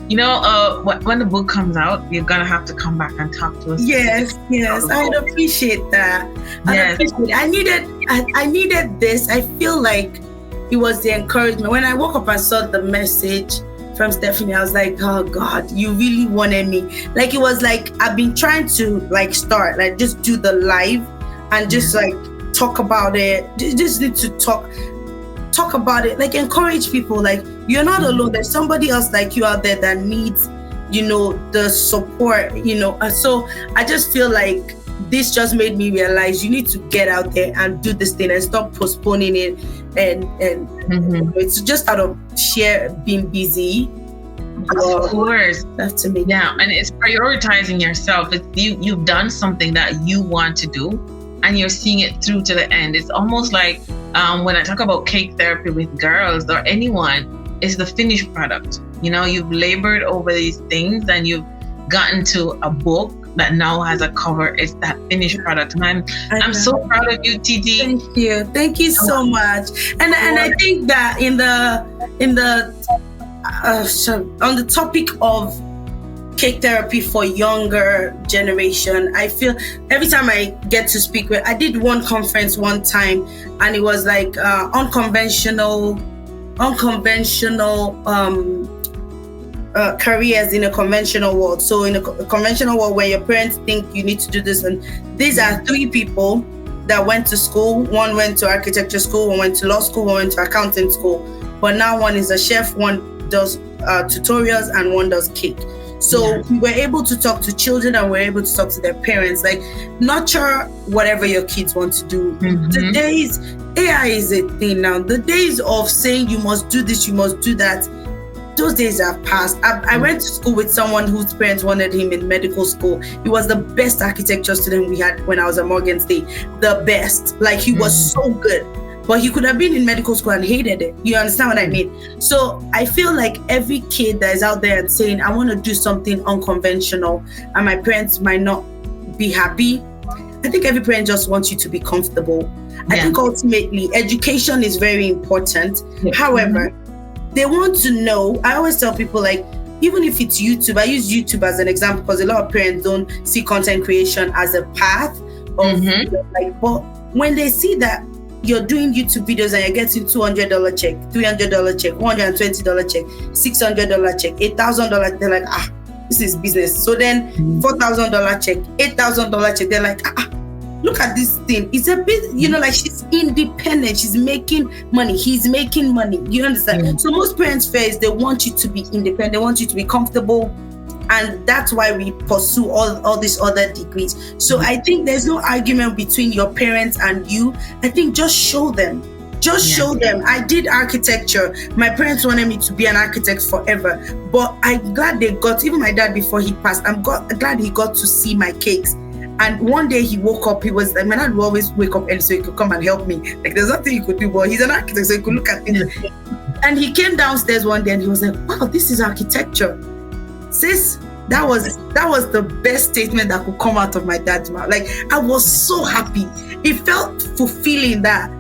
You know, when the book comes out, you're gonna have to come back and talk to us. Yes, I'd appreciate that. I needed this. I feel like it was the encouragement. When I woke up and saw the message from Stephanie, I was like, oh God, you really wanted me. Like, it was like, I've been trying to like start, like just do the live and just like talk about it. Just need to talk about it, like encourage people, like you're not alone. There's somebody else like you out there that needs, you know, the support, you know. And so I just feel like this just made me realize you need to get out there and do this thing and stop postponing it. And it's just out of sheer being busy. Of course. That's to me. Yeah, and it's prioritizing yourself. It's you've done something that you want to do, and you're seeing it through to the end. It's almost like when I talk about cake therapy with girls or anyone, it's the finished product. You know, you've labored over these things and you've gotten to a book that now has a cover. It's that finished product. And I'm so proud of you, Titi. Thank you so much. And I think that on the topic of cake therapy for younger generation, I feel every time I get to speak with, I did one conference one time, and it was like unconventional careers in a conventional world. So in a conventional world where your parents think you need to do this, and these are 3 people that went to school. One went to architecture school, one went to law school, one went to accounting school, but now one is a chef, one does tutorials, and one does cake. So we were able to talk to children, and we're able to talk to their parents, like nurture whatever your kids want to do. The days, AI is a thing now. The days of saying you must do this, you must do that, those days have passed. I went to school with someone whose parents wanted him in medical school. He was the best architecture student we had when I was at Morgan State. The best. Like, he was so good. but he could have been in medical school and hated it. You understand what I mean? So I feel like every kid that is out there and saying, I want to do something unconventional and my parents might not be happy, I think every parent just wants you to be comfortable. I think ultimately education is very important. However, they want to know, I always tell people, like, even if it's YouTube, I use YouTube as an example because a lot of parents don't see content creation as a path of like, but when they see that you're doing YouTube videos and you're getting $200 check, $300 check, $120 check, $600 check, $8,000, they're like, this is business. So then $4,000 check, $8,000 check, they're like, look at this thing. It's a bit, like, she's independent. She's making money. He's making money. You understand? So most parents' fear is they want you to be independent. They want you to be comfortable. And that's why we pursue all these other degrees. So I think there's no argument between your parents and you. I think just show them. Show them. I did architecture. My parents wanted me to be an architect forever. But I'm glad they got, even my dad before he passed, I'm glad he got to see my cakes. And one day he woke up, he was like, my dad would always wake up early so he could come and help me. Like, there's nothing he could do, but he's an architect, so he could look at things. And he came downstairs one day and he was like, wow, this is architecture. Sis, that was the best statement that could come out of my dad's mouth. Like, I was so happy. It felt fulfilling that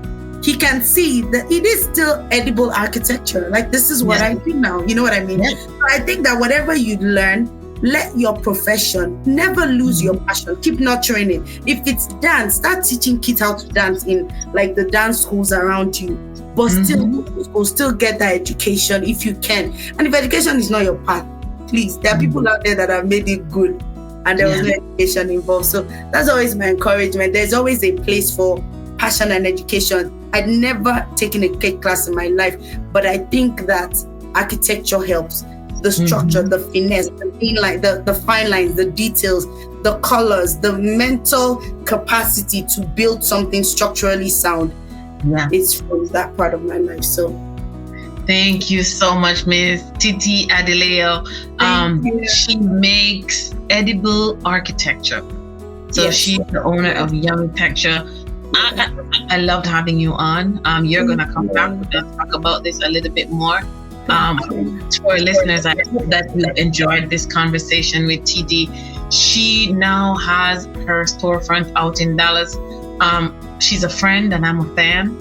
he can see that it is still edible architecture. Like, this is what I do now. You know what I mean? So I think that whatever you learn, let your profession never lose your passion. Keep nurturing it. If it's dance, start teaching kids how to dance in like the dance schools around you. But still get that education if you can. And if education is not your path, please, there are people out there that have made it good and there was no education involved. So that's always my encouragement. There's always a place for passion and education. I'd never taken a cake class in my life, but I think that architecture helps. The structure, the finesse, the fine lines, the details, the colors, the mental capacity to build something structurally sound. It's from that part of my life. So thank you so much, Miss Titi Adelayo. She makes edible architecture. So she's the owner of Young Tecture. I loved having you on. You're going to come back and talk about this a little bit more. To our listeners, I hope that you enjoyed this conversation with Titi. She now has her storefront out in Dallas. She's a friend and I'm a fan.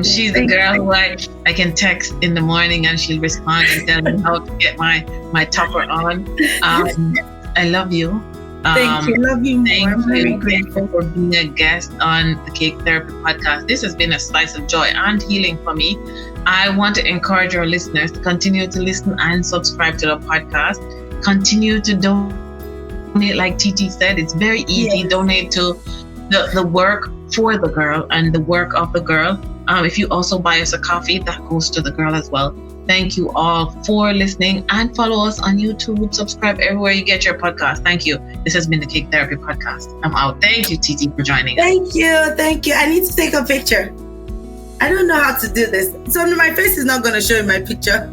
She's the girl who I can text in the morning and she'll respond and tell me how to get my topper on. I love you. Thank you. Love you more. I'm very grateful for being a guest on the Cake Therapy Podcast. This has been a slice of joy and healing for me. I want to encourage our listeners to continue to listen and subscribe to the podcast. Continue to donate, like Titi said. It's very easy. Donate to the work for the girl and the work of the girl. If you also buy us a coffee, that goes to the girl as well. Thank you all for listening and follow us on YouTube. Subscribe everywhere you get your podcast. Thank you. This has been the Cake Therapy Podcast. I'm out. Thank you, Titi, for joining us. Thank you. I need to take a picture. I don't know how to do this. So my face is not going to show in my picture.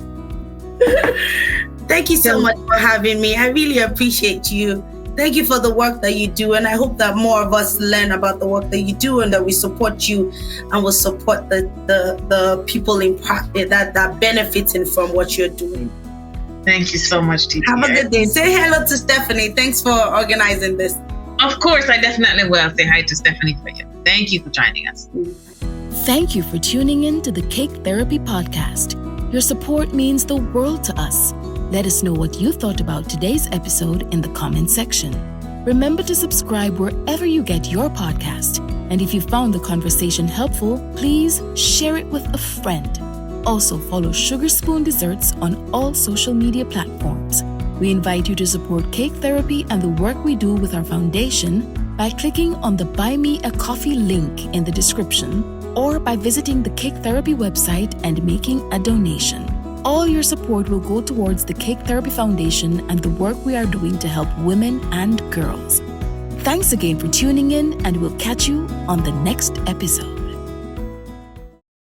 Thank you so much for having me. I really appreciate you. Thank you for the work that you do. And I hope that more of us learn about the work that you do and that we support you and will support the people in that benefiting from what you're doing. Thank you so much, Titi. Have a good day. Say hello to Stephanie. Thanks for organizing this. Of course, I definitely will. Say hi to Stephanie for you. Thank you for joining us. Thank you for tuning in to the Cake Therapy Podcast. Your support means the world to us. Let us know what you thought about today's episode in the comment section. Remember to subscribe wherever you get your podcast. And if you found the conversation helpful, please share it with a friend. Also, follow Sugar Spoon Desserts on all social media platforms. We invite you to support Cake Therapy and the work we do with our foundation by clicking on the Buy Me a Coffee link in the description or by visiting the Cake Therapy website and making a donation. All your support will go towards the Cake Therapy Foundation and the work we are doing to help women and girls. Thanks again for tuning in, and we'll catch you on the next episode.